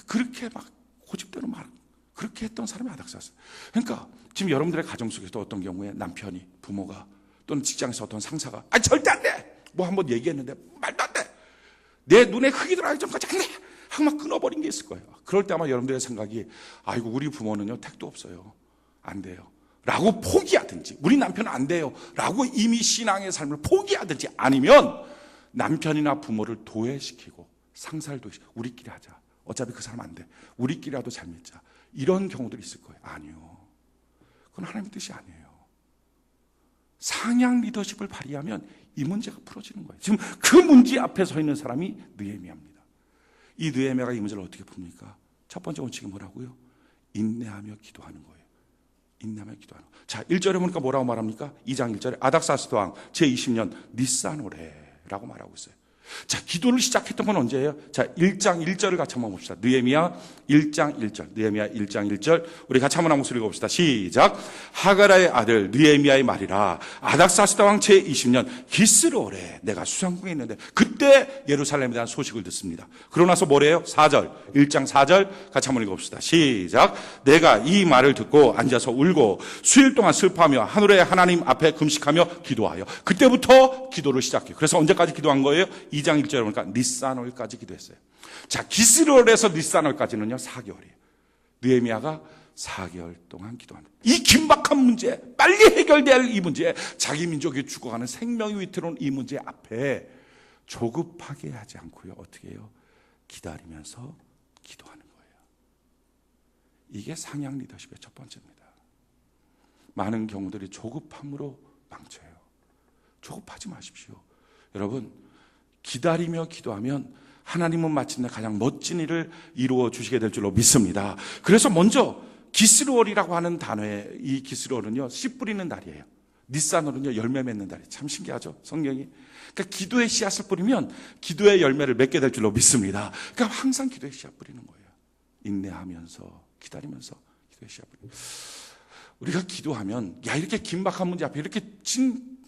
그렇게 막 고집대로 말, 그렇게 했던 사람이 아닥사스. 그러니까 지금 여러분들의 가정 속에서 어떤 경우에 남편이, 부모가, 또는 직장에서 어떤 상사가 절대 안 돼! 뭐 한번 얘기했는데 말도 안 돼! 내 눈에 흙이 들어가기 전까지 안 돼! 하고 막 끊어버린 게 있을 거예요. 그럴 때 아마 여러분들의 생각이, 아이고 우리 부모는요 택도 없어요, 안 돼요 라고 포기하든지, 우리 남편은 안 돼요 라고 이미 신앙의 삶을 포기하든지, 아니면 남편이나 부모를 도외시키고 상사를 도외시키고 우리끼리 하자, 어차피 그 사람 안 돼, 우리끼리라도 잘 믿자, 이런 경우들이 있을 거예요. 아니요, 그건 하나님의 뜻이 아니에요. 상향 리더십을 발휘하면 이 문제가 풀어지는 거예요. 지금 그 문제 앞에 서 있는 사람이 느헤미야입니다. 이 느헤미야가 이 문제를 어떻게 풉니까? 첫 번째 원칙이 뭐라고요? 인내하며 기도하는 거예요. 인내하며 기도하는 거예요. 자, 1절에 보니까 뭐라고 말합니까? 2장 1절에 아닥사스 왕 제20년 니산오레라고 말하고 있어요. 자, 기도를 시작했던 건 언제예요? 자, 1장 1절을 같이 한번 봅시다. 느헤미야 1장 1절. 느헤미야 1장 1절. 우리 같이 한번 목소리 읽어봅시다. 시작. 하가라의 아들 느헤미야의 말이라. 아닥사스다 왕 제20년 기스로오래. 내가 수상궁에 있는데 그때 예루살렘에 대한 소식을 듣습니다. 그러고 나서 뭐래요? 4절. 1장 4절 같이 한번 읽어봅시다. 시작. 내가 이 말을 듣고 앉아서 울고 수일 동안 슬퍼하며 하늘의 하나님 앞에 금식하며 기도하여. 그때부터 기도를 시작해요. 그래서 언제까지 기도한 거예요? 2장 1절에 보니까 니산월까지 기도했어요. 자, 기스롤에서 니산월까지는요 4개월이에요. 느헤미야가 4개월 동안 기도한다. 이 긴박한 문제, 빨리 해결될 이 문제, 자기 민족이 죽어가는 생명이 위태로운 이 문제 앞에 조급하게 하지 않고요, 어떻게 해요? 기다리면서 기도하는 거예요. 이게 상향 리더십의 첫 번째입니다. 많은 경우들이 조급함으로 망쳐요. 조급하지 마십시오. 여러분, 기다리며 기도하면 하나님은 마침내 가장 멋진 일을 이루어 주시게 될 줄로 믿습니다. 그래서 먼저 기스루월이라고 하는 단어에, 이 기스루월은요 씨 뿌리는 달이에요. 니산월은요 열매 맺는 달이에요. 참 신기하죠, 성경이. 그러니까 기도의 씨앗을 뿌리면 기도의 열매를 맺게 될 줄로 믿습니다. 그러니까 항상 기도의 씨앗 뿌리는 거예요. 인내하면서 기다리면서 기도의 씨앗 뿌리는 거예요. 우리가 기도하면, 야, 이렇게 긴박한 문제 앞에, 이렇게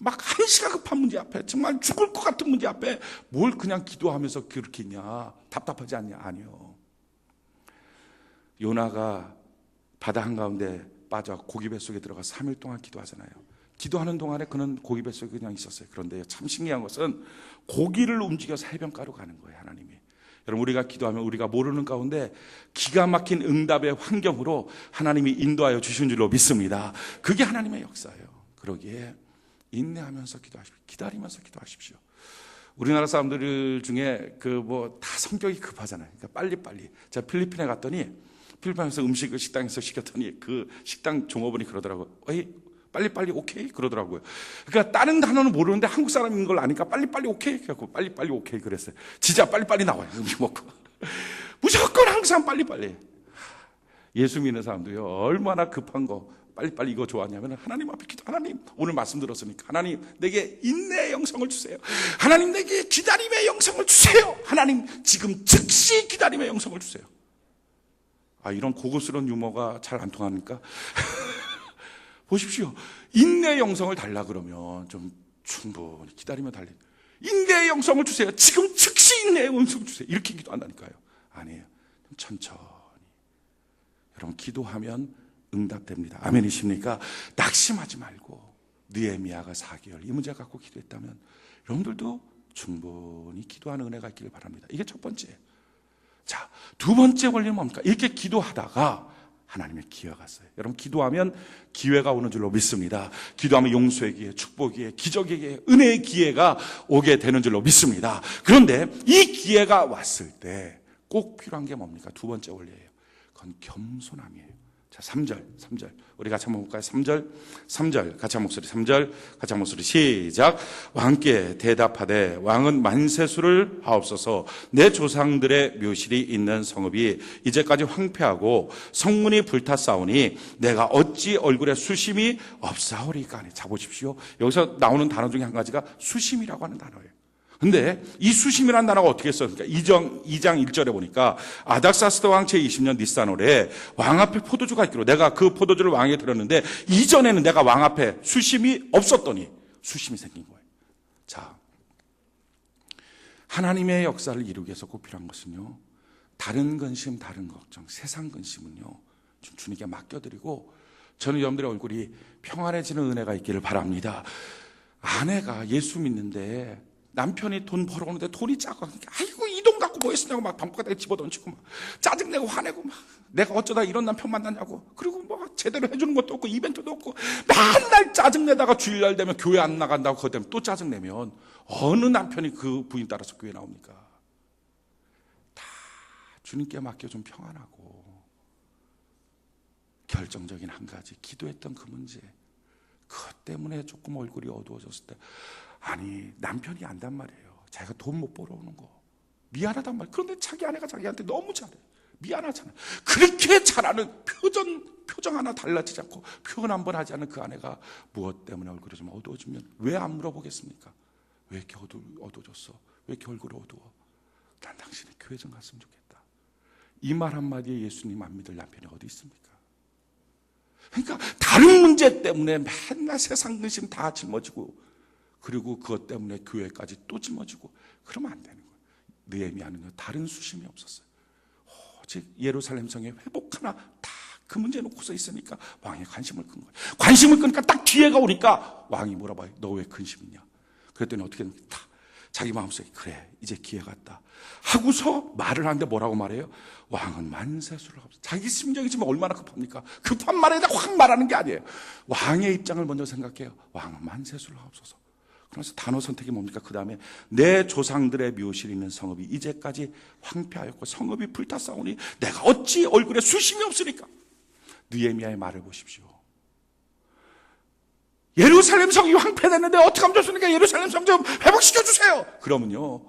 막 한시가 급한 문제 앞에, 정말 죽을 것 같은 문제 앞에 뭘 그냥 기도하면서 그렇게 있냐, 답답하지 않냐? 아니요. 요나가 바다 한가운데 빠져 고기 뱃속에 들어가 3일 동안 기도하잖아요. 기도하는 동안에 그는 고기 뱃속에 그냥 있었어요. 그런데 참 신기한 것은 고기를 움직여서 해변가로 가는 거예요, 하나님이. 여러분, 우리가 기도하면 우리가 모르는 가운데 기가 막힌 응답의 환경으로 하나님이 인도하여 주신 줄로 믿습니다. 그게 하나님의 역사예요. 그러기에 인내하면서 기도하십시오. 기다리면서 기도하십시오. 우리나라 사람들 중에 다 성격이 급하잖아요. 그러니까 빨리빨리. 제가 필리핀에 갔더니, 필리핀에서 음식을 식당에서 시켰더니 그 식당 종업원이 그러더라고요. 어이, 빨리빨리 오케이? 그러더라고요. 그러니까 다른 단어는 모르는데 한국 사람인 걸 아니까 빨리빨리 오케이? 그래갖고 빨리빨리 오케이 그랬어요. 진짜 빨리빨리 나와요, 음식 먹고. 무조건 항상 빨리빨리. 예수 믿는 사람도요, 얼마나 급한 거, 빨리빨리 이거 좋아하냐면 하나님 앞에 기도. 하나님, 오늘 말씀 들었으니까 하나님 내게 인내의 영성을 주세요. 하나님 내게 기다림의 영성을 주세요. 하나님 지금 즉시 기다림의 영성을 주세요. 아, 이런 고급스러운 유머가 잘 안 통합니까? 보십시오. 인내의 영성을 달라 그러면 좀 충분히 기다리며 달리. 인내의 영성을 주세요. 지금 즉시 인내의 영성을 주세요. 이렇게 기도한다니까요. 아니에요. 좀 천천히. 여러분, 기도하면 응답됩니다. 아멘이십니까? 낙심하지 말고, 느헤미야가 4개월 이 문제 갖고 기도했다면 여러분들도 충분히 기도하는 은혜가 있기를 바랍니다. 이게 첫 번째. 자, 두 번째 원리는 뭡니까? 이렇게 기도하다가 하나님의 기회가 왔어요. 여러분, 기도하면 기회가 오는 줄로 믿습니다. 기도하면 용서의 기회, 축복의 기회, 기적의 기회, 은혜의 기회가 오게 되는 줄로 믿습니다. 그런데 이 기회가 왔을 때 꼭 필요한 게 뭡니까? 두 번째 원리예요. 그건 겸손함이에요. 자, 3절. 우리 같이 한번 볼까요? 3절. 같이 한 목소리. 3절. 같이 한 목소리. 시작. 왕께 대답하되 왕은 만세수를 하옵소서. 내 조상들의 묘실이 있는 성읍이 이제까지 황폐하고 성문이 불탔사오니 내가 어찌 얼굴에 수심이 없사오리까. 자, 보십시오. 여기서 나오는 단어 중에 한 가지가 수심이라고 하는 단어예요. 근데 이 수심이라는 단어가 어떻게 썼습니까? 2장 1절에 보니까 아닥사스다 왕 제20년 니산월에 왕 앞에 포도주가 있기로 내가 그 포도주를 왕에게 드렸는데 이전에는 내가 왕 앞에 수심이 없었더니 수심이 생긴 거예요. 자, 하나님의 역사를 이루기 위해서 꼭 필요한 것은요, 다른 근심, 다른 걱정, 세상 근심은요 좀 주님께 맡겨드리고, 저는 여러분들의 얼굴이 평안해지는 은혜가 있기를 바랍니다. 아내가 예수 믿는데 남편이 돈 벌어오는데 돈이 작아. 아이고, 이 돈 갖고 뭐 했으냐고 막 방바닥에 집어던지고 막 짜증내고 화내고 막 내가 어쩌다 이런 남편 만났냐고. 그리고 뭐 제대로 해주는 것도 없고 이벤트도 없고 맨날 짜증내다가 주일날 되면 교회 안 나간다고 그것 때문에 또 짜증내면 어느 남편이 그 부인 따라서 교회 나옵니까? 다 주님께 맡겨 좀 평안하고, 결정적인 한 가지, 기도했던 그 문제, 그것 때문에 조금 얼굴이 어두워졌을 때, 아니, 남편이 안단 말이에요. 자기가 돈 못 벌어오는 거 미안하단 말이에요. 그런데 자기 아내가 자기한테 너무 잘해. 미안하잖아요. 그렇게 잘하는 표정 하나 달라지지 않고 표현 한 번 하지 않은 그 아내가 무엇 때문에 얼굴이 좀 어두워지면 왜 안 물어보겠습니까? 왜 이렇게 어두워졌어? 왜 이렇게 얼굴이 어두워? 난 당신이 교회 좀 갔으면 좋겠다. 이 말 한마디에 예수님 안 믿을 남편이 어디 있습니까? 그러니까 다른 문제 때문에 맨날 세상 근심 다 짊어지고, 그리고 그것 때문에 교회까지 또 짊어지고, 그러면 안 되는 거예요. 느헤미야는요, 다른 수심이 없었어요. 오직 예루살렘 성의 회복 하나 다 그 문제 놓고서 있으니까 왕이 관심을 끈 거예요. 관심을 끄니까 딱 기회가 오니까 왕이 물어봐요. 너 왜 근심이냐? 그랬더니 어떻게 다 자기 마음속에 그래, 이제 기회가 왔다 하고서 말을 하는데 뭐라고 말해요? 왕은 만세수를 하옵소서. 자기 심정이 지금 얼마나 급합니까? 급한 말에다 확 말하는 게 아니에요. 왕의 입장을 먼저 생각해요. 왕은 만세수를 하옵소서. 그래서 단어 선택이 뭡니까? 그 다음에 내 조상들의 묘실이 있는 성읍이 이제까지 황폐하였고 성읍이 불탔사오니 내가 어찌 얼굴에 수심이 없으리까? 느헤미야의 말을 보십시오. 예루살렘 성이 황폐됐는데 어떻게 하면 좋습니까? 예루살렘 성 좀 회복시켜주세요. 그러면요,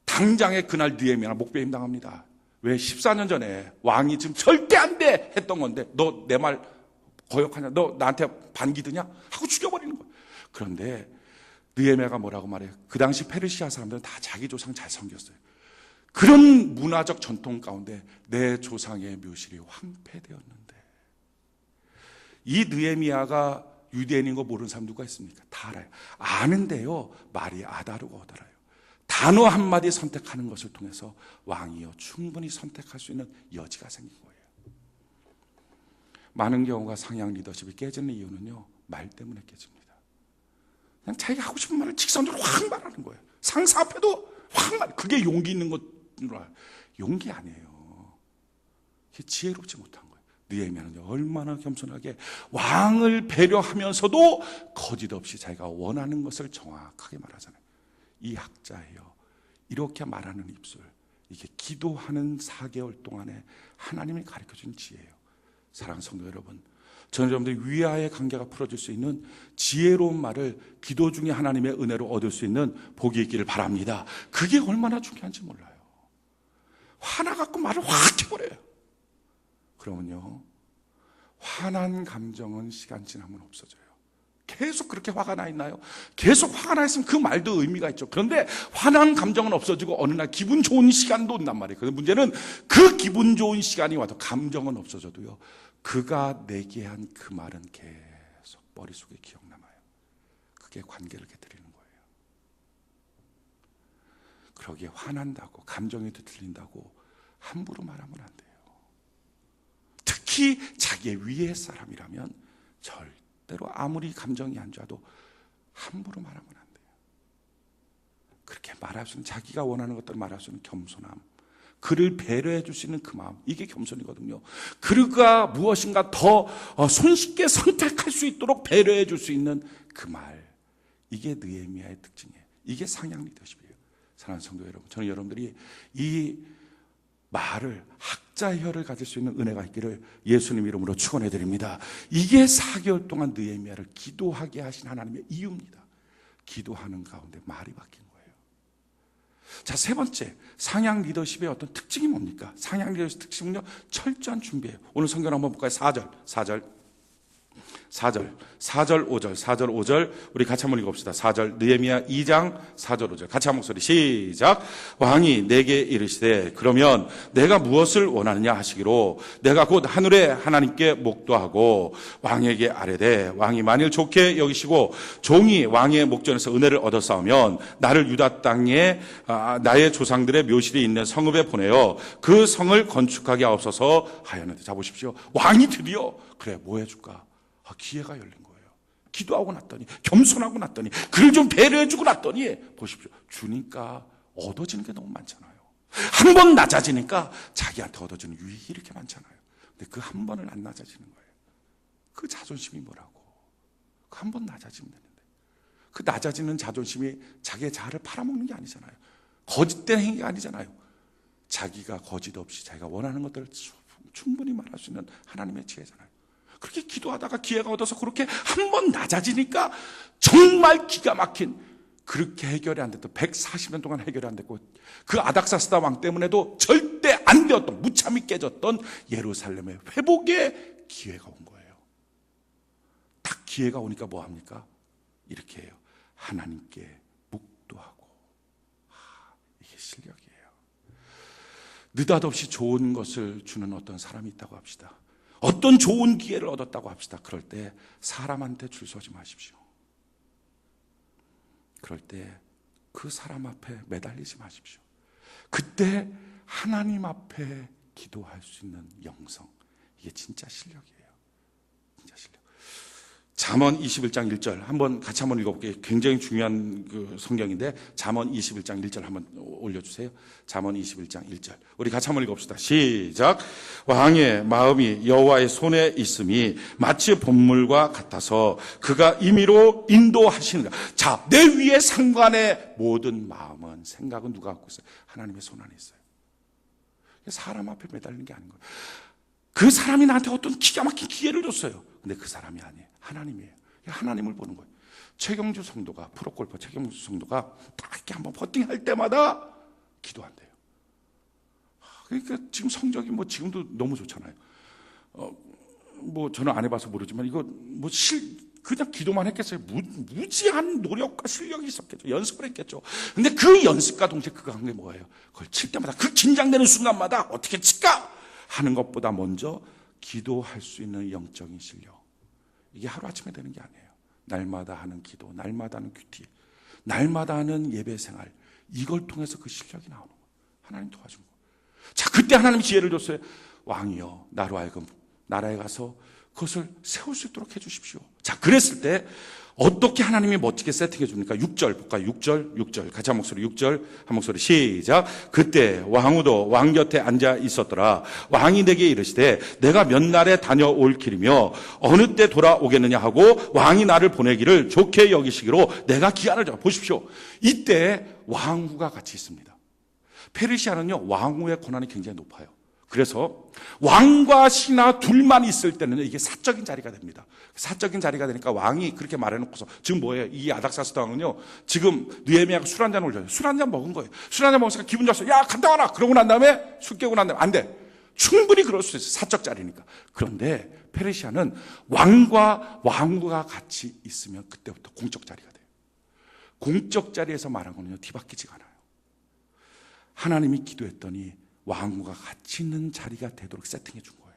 당장에 그날 느헤미야는 목배임 당합니다. 왜? 14년 전에 왕이 지금 절대 안 돼 했던 건데 너 내 말 거역하냐? 너 나한테 반기드냐? 하고 죽여버리는 거예요. 그런데 느헤미야가 뭐라고 말해요? 그 당시 페르시아 사람들은 다 자기 조상 잘 섬겼어요. 그런 문화적 전통 가운데 내 조상의 묘실이 황폐되었는데, 이 느헤미야가 유대인인 거 모르는 사람 누가 있습니까? 다 알아요. 아는데요, 말이 아다르고 어달아요. 단어 한마디 선택하는 것을 통해서 왕이요 충분히 선택할 수 있는 여지가 생긴 거예요. 많은 경우가 상향 리더십이 깨지는 이유는요, 말 때문에 깨집니다. 그냥 자기가 하고 싶은 말을 직선적으로 확 말하는 거예요. 상사 앞에도 확 말. 그게 용기 있는 것으로 알아요. 용기 아니에요. 그게 지혜롭지 못한 거예요. 느헤미야는 얼마나 겸손하게 왕을 배려하면서도 거짓 없이 자기가 원하는 것을 정확하게 말하잖아요. 이 학자예요. 이렇게 말하는 입술, 이게 기도하는 4개월 동안에 하나님이 가르쳐준 지혜예요. 사랑하는 성도 여러분, 저는 여러분들 위아의 관계가 풀어질 수 있는 지혜로운 말을 기도 중에 하나님의 은혜로 얻을 수 있는 복이 있기를 바랍니다. 그게 얼마나 중요한지 몰라요. 화나갖고 말을 확 해버려요. 그러면요, 화난 감정은 시간 지나면 없어져요. 계속 그렇게 화가 나 있나요? 계속 화가 나 있으면 그 말도 의미가 있죠. 그런데 화난 감정은 없어지고 어느 날 기분 좋은 시간도 온단 말이에요. 그런데 문제는 그 기분 좋은 시간이 와도 감정은 없어져도요, 그가 내게 한 그 말은 계속 머릿속에 기억남아요. 그게 관계를 깨뜨리는 거예요. 그러기에 화난다고 감정이 들린다고 함부로 말하면 안 돼요. 특히 자기의 위의 사람이라면 절대로 아무리 감정이 안 좋아도 함부로 말하면 안 돼요. 그렇게 말할 수 있는, 자기가 원하는 것들을 말할 수 있는 겸손함, 그를 배려해 줄 수 있는 그 마음, 이게 겸손이거든요. 그가 무엇인가 더 손쉽게 선택할 수 있도록 배려해 줄 수 있는 그 말, 이게 느헤미야의 특징이에요. 이게 상향 리더십이에요. 사랑하는 성도 여러분, 저는 여러분들이 이 말을, 학자혈을 가질 수 있는 은혜가 있기를 예수님 이름으로 축원해 드립니다. 이게 4개월 동안 느헤미야를 기도하게 하신 하나님의 이유입니다. 기도하는 가운데 말이 바뀐 거예요. 자, 세 번째, 상향 리더십의 어떤 특징이 뭡니까? 상향 리더십 특징은요, 철저한 준비예요. 오늘 성경 한번 볼까요? 4절, 5절 우리 같이 한번 읽어봅시다. 4절, 느헤미야 2장 4절 5절 같이 한 목소리 시작. 왕이 내게 이르시되 그러면 내가 무엇을 원하느냐 하시기로 내가 곧 하늘의 하나님께 목도하고 왕에게 아뢰되 왕이 만일 좋게 여기시고 종이 왕의 목전에서 은혜를 얻었사오면 나를 유다 땅에 나의 조상들의 묘실이 있는 성읍에 보내어 그 성을 건축하게 하옵소서 하였는데, 자 보십시오. 왕이 드디어 그래 뭐 해줄까? 기회가 열린 거예요. 기도하고 났더니, 겸손하고 났더니, 그를 좀 배려해주고 났더니, 보십시오. 주니까 얻어지는 게 너무 많잖아요. 한 번 낮아지니까 자기한테 얻어지는 유익이 이렇게 많잖아요. 근데 그 한 번을 안 낮아지는 거예요. 그 자존심이 뭐라고? 그 한 번 낮아지면 되는데, 그 낮아지는 자존심이 자기의 자아를 팔아먹는 게 아니잖아요. 거짓된 행위가 아니잖아요. 자기가 거짓 없이 자기가 원하는 것들을 충분히 말할 수 있는 하나님의 지혜잖아요. 그렇게 기도하다가 기회가 얻어서 그렇게 한 번 낮아지니까 정말 기가 막힌, 그렇게 해결이 안 됐던, 140년 동안 해결이 안 됐고 그 아닥사스다 왕 때문에도 절대 안 되었던, 무참히 깨졌던 예루살렘의 회복의 기회가 온 거예요. 딱 기회가 오니까 뭐 합니까? 이렇게 해요. 하나님께 묵도하고. 이게 실력이에요. 느닷없이 좋은 것을 주는 어떤 사람이 있다고 합시다. 어떤 좋은 기회를 얻었다고 합시다. 그럴 때 사람한테 줄 서지 마십시오. 그럴 때 그 사람 앞에 매달리지 마십시오. 그때 하나님 앞에 기도할 수 있는 영성, 이게 진짜 실력이에요. 진짜 실력. 잠언 21장 1절 한번 같이 한번 읽어볼게요. 굉장히 중요한 그 성경인데 잠언 21장 1절 한번 올려주세요. 잠언 21장 1절 우리 같이 한번 읽어봅시다. 시작. 왕의 마음이 여호와의 손에 있음이 마치 봇물과 같아서 그가 임의로 인도하시는가. 자, 내 위에 상관의 모든 마음은, 생각은 누가 갖고 있어요? 하나님의 손 안에 있어요. 사람 앞에 매달리는 게 아닌 거예요. 그 사람이 나한테 어떤 기가 막힌 기회를 줬어요. 근데 그 사람이 아니에요. 하나님이에요. 하나님을 보는 거예요. 최경주 성도가, 프로골퍼 최경주 성도가 딱 이렇게 한번 퍼팅할 때마다 기도한대요. 그러니까 지금 성적이 뭐 지금도 너무 좋잖아요. 뭐 저는 안 해봐서 모르지만 이거 뭐 그냥 기도만 했겠어요? 무지한 노력과 실력이 있었겠죠. 연습을 했겠죠. 근데 그 연습과 동시에 그가 한 게 뭐예요? 그걸 칠 때마다, 그 긴장되는 순간마다 어떻게 칠까 하는 것보다 먼저 기도할 수 있는 영적인 실력. 이게 하루아침에 되는 게 아니에요. 날마다 하는 기도, 날마다 하는 큐티, 날마다 하는 예배 생활, 이걸 통해서 그 실력이 나오는 거예요. 하나님 도와준 거예요. 자, 그때 하나님이 지혜를 줬어요. 왕이여, 나로 하여금 나라에 가서 그것을 세울 수 있도록 해주십시오. 자, 그랬을 때 어떻게 하나님이 멋지게 세팅해 줍니까? 6절 볼까요? 6절 같이 한 목소리, 6절 한 목소리 시작. 그때 왕후도 왕 곁에 앉아 있었더라. 왕이 내게 이르시되 내가 몇 날에 다녀올 길이며 어느 때 돌아오겠느냐 하고 왕이 나를 보내기를 좋게 여기시기로 내가 기한을 잡아. 보십시오. 이때 왕후가 같이 있습니다. 페르시아는요, 왕후의 권한이 굉장히 높아요. 그래서 왕과 신하 둘만 있을 때는 이게 사적인 자리가 됩니다. 사적인 자리가 되니까 왕이 그렇게 말해놓고서 지금 뭐예요? 이 아닥사스다 왕은요, 지금 느헤미야가 술 한잔 올려요. 술 한잔 먹은 거예요. 술 한잔 먹으니까 기분 좋았어요. 야, 갔다 와라. 그러고 난 다음에 술 깨고 난 다음에 안 돼. 충분히 그럴 수 있어요. 사적 자리니까. 그런데 페르시아는 왕과 왕후가 같이 있으면 그때부터 공적 자리가 돼요. 공적 자리에서 말한 거는요, 뒤바뀌지가 않아요. 하나님이 기도했더니 왕후가 같이 있는 자리가 되도록 세팅해 준 거예요.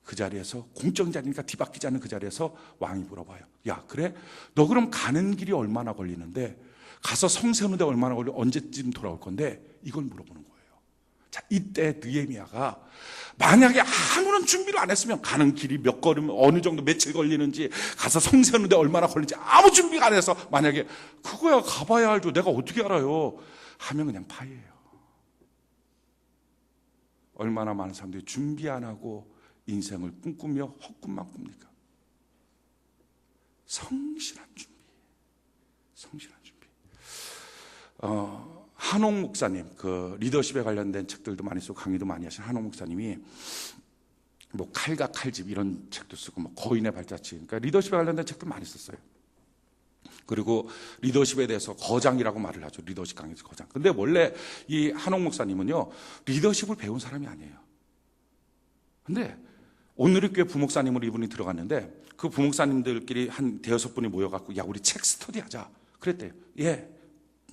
그 자리에서, 공적 자리니까 뒤바뀌지 않는 그 자리에서 왕이 물어봐요. 야, 그래? 너 그럼 가는 길이 얼마나 걸리는데, 가서 성 세우는데 얼마나 걸려, 언제쯤 돌아올 건데, 이걸 물어보는 거예요. 자, 이때 느헤미야가 만약에 아무런 준비를 안 했으면, 가는 길이 몇 걸음, 어느 정도 며칠 걸리는지, 가서 성 세우는데 얼마나 걸리는지 아무 준비가 안 해서, 만약에 그거야 가봐야 알죠, 내가 어떻게 알아요 하면 그냥 파이예요. 얼마나 많은 사람들이 준비 안 하고 인생을 꿈꾸며 헛꿈만 꿉니까? 성실한 준비. 성실한 준비. 한옥 목사님, 그 리더십에 관련된 책들도 많이 쓰고 강의도 많이 하신 한옥 목사님이 뭐 칼과 칼집 이런 책도 쓰고 뭐 거인의 발자취, 그러니까 리더십에 관련된 책도 많이 썼어요. 그리고 리더십에 대해서 거장이라고 말을 하죠. 리더십 강의에서 거장. 근데 원래 이 한옥 목사님은요, 리더십을 배운 사람이 아니에요. 근데 오늘의 교회 부목사님으로 이분이 들어갔는데 그 부목사님들끼리 한 대여섯 분이 모여갖고 야, 우리 책 스터디 하자. 그랬대요. 예.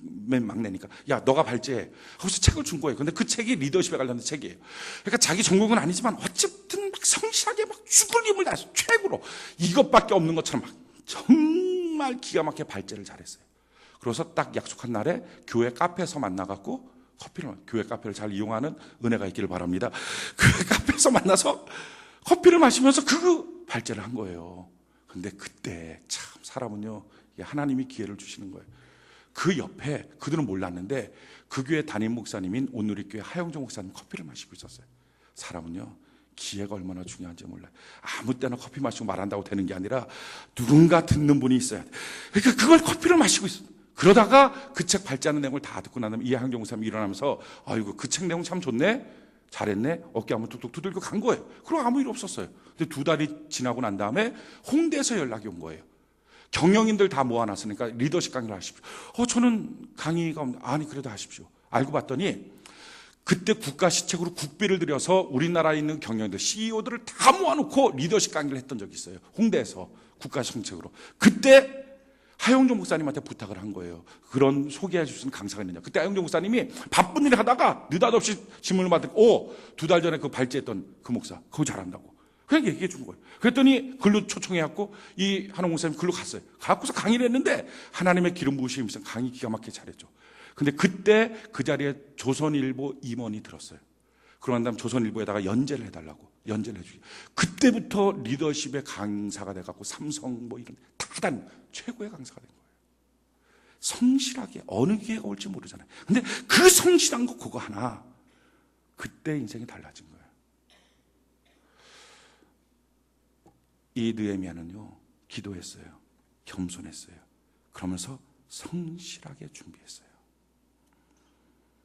맨 막내니까. 야, 너가 발제해. 하고서 책을 준 거예요. 근데 그 책이 리더십에 관련된 책이에요. 그러니까 자기 전공은 아니지만 어쨌든 막 성실하게 막 죽을 힘을 다해서 최고로 이것밖에 없는 것처럼 막 정말 기가 막히게 발제를 잘했어요. 그래서 딱 약속한 날에 교회 카페에서 만나갖고 교회 카페를 잘 이용하는 은혜가 있기를 바랍니다. 교회 카페에서 만나서 커피를 마시면서 그 발제를 한 거예요. 근데 그때 참 사람은요, 하나님이 기회를 주시는 거예요. 그 옆에 그들은 몰랐는데 그 교회 담임 목사님인 온누리교회 하영종 목사님 커피를 마시고 있었어요. 사람은요, 기회가 얼마나 중요한지 몰라요. 아무 때나 커피 마시고 말한다고 되는 게 아니라 누군가 듣는 분이 있어야 돼. 그러니까 그걸 커피를 마시고 있어요. 그러다가 그 책 발제하는 내용을 다 듣고 난 다음에 이 하영종 목사님이 일어나면서 아이고 그 책 내용 참 좋네, 잘했네, 어깨 한번 툭툭 두들겨 간 거예요. 그럼 아무 일 없었어요. 근데 2달이 지나고 난 다음에 홍대에서 연락이 온 거예요. 경영인들 다 모아놨으니까 리더십 강의를 하십시오. 저는 강의가 없는데, 아니 그래도 하십시오. 알고 봤더니 그때 국가 시책으로 국비를 들여서 우리나라에 있는 경영인들, CEO들을 다 모아놓고 리더십 강의를 했던 적이 있어요. 홍대에서 국가 정책으로. 그때 하영종 목사님한테 부탁을 한 거예요. 그런 소개해 주시는 강사가 있느냐. 그때 하영종 목사님이 바쁜 일 하다가 느닷없이 질문을 받고 2달 전에 그 발제했던 그 목사, 그거 잘한다고 그냥 얘기해 준 거예요. 그랬더니 글로 초청해갖고 이 한옥 목사님 글로 갔어요. 가고서 강의를 했는데 하나님의 기름 부으심이 강의 기가 막히게 잘했죠. 근데 그때 그 자리에 조선일보 임원이 들었어요. 그러고 난 다음에 조선일보에다가 연재를 해달라고 연재를 해주기. 그때부터 리더십의 강사가 돼갖고 삼성 뭐 이런 다단 최고의 강사가 된 거예요. 성실하게 어느 기회가 올지 모르잖아요. 근데 그 성실한 거 그거 하나, 그때 인생이 달라진 거예요. 이 느헤미야는요, 기도했어요. 겸손했어요. 그러면서 성실하게 준비했어요.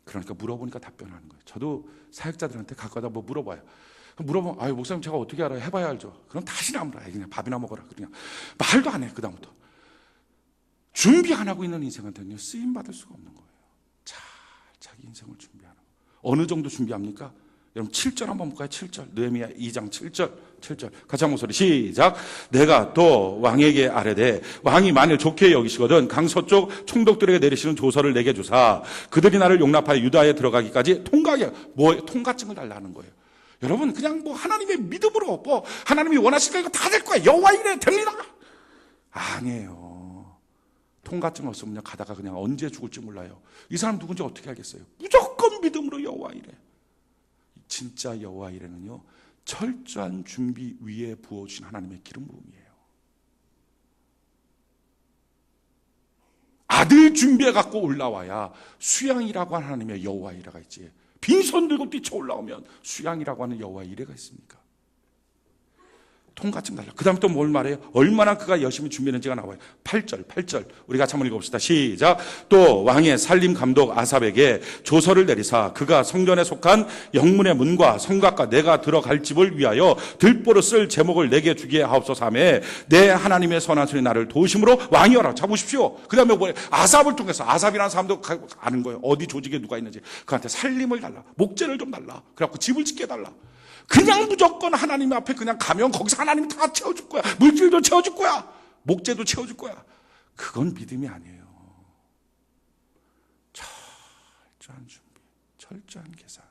그러니까 물어보니까 답변하는 거예요. 저도 사역자들한테 가까다 뭐 물어봐요. 물어보면 아유 목사님 제가 어떻게 알아요? 해봐야 알죠. 그럼 다시는 안 물어요. 그냥 밥이나 먹어라. 그냥 말도 안 해. 그 다음부터 준비 안 하고 있는 인생한테는요, 쓰임 받을 수가 없는 거예요. 잘 자기 인생을 준비하는 거. 어느 정도 준비합니까? 여러분 7절 한번 볼까요? 7절. 느헤미야 2장 7절. 같이 한 목소리 시작. 내가 또 왕에게 아뢰되 왕이 만일 좋게 여기시거든 강서쪽 총독들에게 내리시는 조서를 내게 주사 그들이 나를 용납하여 유다에 들어가기까지 통과증을 달라는 거예요. 여러분 그냥 뭐 하나님의 믿음으로 뭐 하나님이 원하시니까 이거 다 될 거야. 여호와 이래 됩니다. 아니에요. 통과증 없으면 가다가 그냥 언제 죽을지 몰라요. 이 사람 누군지 어떻게 알겠어요? 무조건 믿음으로 여호와 이래. 진짜 여호와 이레는요, 철저한 준비 위에 부어주신 하나님의 기름 부음이에요. 아들 준비해 갖고 올라와야 수양이라고 하는 하나님의 여호와 이레가 있지. 빈손 들고 뛰쳐 올라오면 수양이라고 하는 여호와 이레가 있습니까? 통과증 달라. 그 다음에 또 뭘 말해요? 얼마나 그가 열심히 준비했는지가 나와요. 8절. 우리 같이 한번 읽어봅시다. 시작. 또 왕의 살림 감독 아삽에게 조서를 내리사 그가 성전에 속한 영문의 문과 성곽과 내가 들어갈 집을 위하여 들보로 쓸 제목을 내게 주기에 하옵소서 하며 내 하나님의 선한 손이 나를 도우심으로 왕이여라. 자 보십시오. 그 다음에 뭐예요? 아삽을 통해서, 아삽이라는 사람도 아는 거예요. 어디 조직에 누가 있는지. 그한테 살림을 달라. 목재를 좀 달라. 그래갖고 집을 짓게 해달라. 그냥 무조건 하나님 앞에 그냥 가면 거기서 하나님이 다 채워줄 거야. 물질도 채워줄 거야. 목재도 채워줄 거야. 그건 믿음이 아니에요. 철저한 준비, 철저한 계산.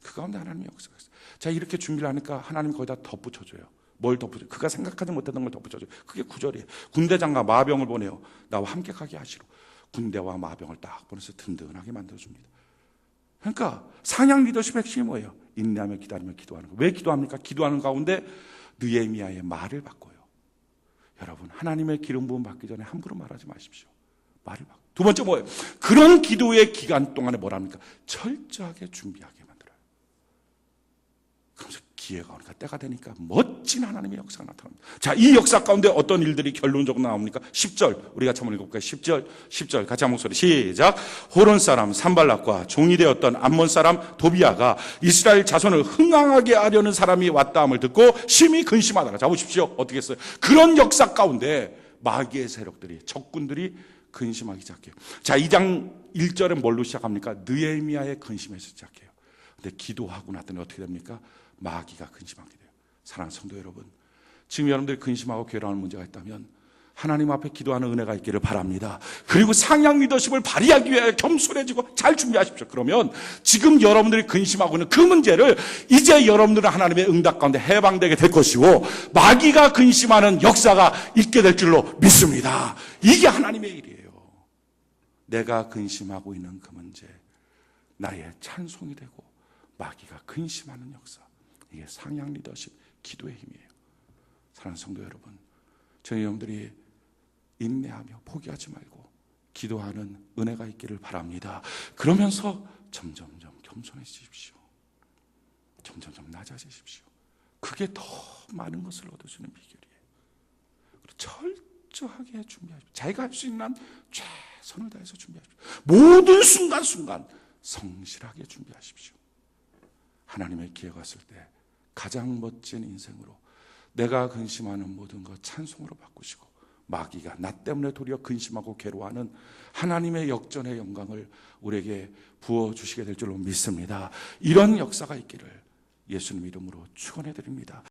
그 가운데 하나님이 역사가 있어요. 자, 이렇게 준비를 하니까 하나님이 거기다 덧붙여줘요. 뭘 덧붙여줘요? 그가 생각하지 못했던 걸 덧붙여줘요. 그게 9절이에요. 군대장과 마병을 보내요. 나와 함께 가게 하시로. 군대와 마병을 딱 보내서 든든하게 만들어줍니다. 그러니까 상향 리더십의 핵심이 뭐예요? 인내하며 기다리며 기도하는 거. 왜 기도합니까? 기도하는 가운데 느헤미야의 말을 바꿔요. 여러분 하나님의 기름 부음 받기 전에 함부로 말하지 마십시오. 말을 바꿔. 두 번째 뭐예요? 그런 기도의 기간 동안에 뭘 합니까? 철저하게 준비하게 만들어요. 기회가 오니까 때가 되니까 멋진 하나님의 역사가 나타납니다. 자, 이 역사 가운데 어떤 일들이 결론적으로 나옵니까? 10절 우리 같이 한번 읽어볼까요? 10절 같이 한 목소리 시작. 호론 사람 산발락과 종이 되었던 암몬 사람 도비아가 이스라엘 자손을 흥황하게 하려는 사람이 왔다함을 듣고 심히 근심하다가, 자 보십시오. 어떻게 했어요? 그런 역사 가운데 마귀의 세력들이, 적군들이 근심하기 시작해요. 자, 2장 1절은 뭘로 시작합니까? 느헤미야의 근심에서 시작해요. 근데 기도하고 나더니 어떻게 됩니까? 마귀가 근심하게 돼요. 사랑하는 성도 여러분, 지금 여러분들이 근심하고 괴로워하는 문제가 있다면 하나님 앞에 기도하는 은혜가 있기를 바랍니다. 그리고 상향 리더십을 발휘하기 위해 겸손해지고 잘 준비하십시오. 그러면 지금 여러분들이 근심하고 있는 그 문제를 이제 여러분들은 하나님의 응답 가운데 해방되게 될 것이고, 마귀가 근심하는 역사가 있게 될 줄로 믿습니다. 이게 하나님의 일이에요. 내가 근심하고 있는 그 문제, 나의 찬송이 되고 마귀가 근심하는 역사, 이게 상향 리더십, 기도의 힘이에요. 사랑하는 성도 여러분, 저희 여러분들이 인내하며 포기하지 말고 기도하는 은혜가 있기를 바랍니다. 그러면서 점점점 겸손해지십시오. 점점점 낮아지십시오. 그게 더 많은 것을 얻을 수 있는 비결이에요. 그리고 철저하게 준비하십시오. 자기가 할 수 있는 한 최선을 다해서 준비하십시오. 모든 순간순간 성실하게 준비하십시오. 하나님의 기회가 왔을 때 가장 멋진 인생으로 내가 근심하는 모든 것 찬송으로 바꾸시고, 마귀가 나 때문에 도리어 근심하고 괴로워하는 하나님의 역전의 영광을 우리에게 부어주시게 될 줄로 믿습니다. 이런 역사가 있기를 예수님 이름으로 축원해 드립니다.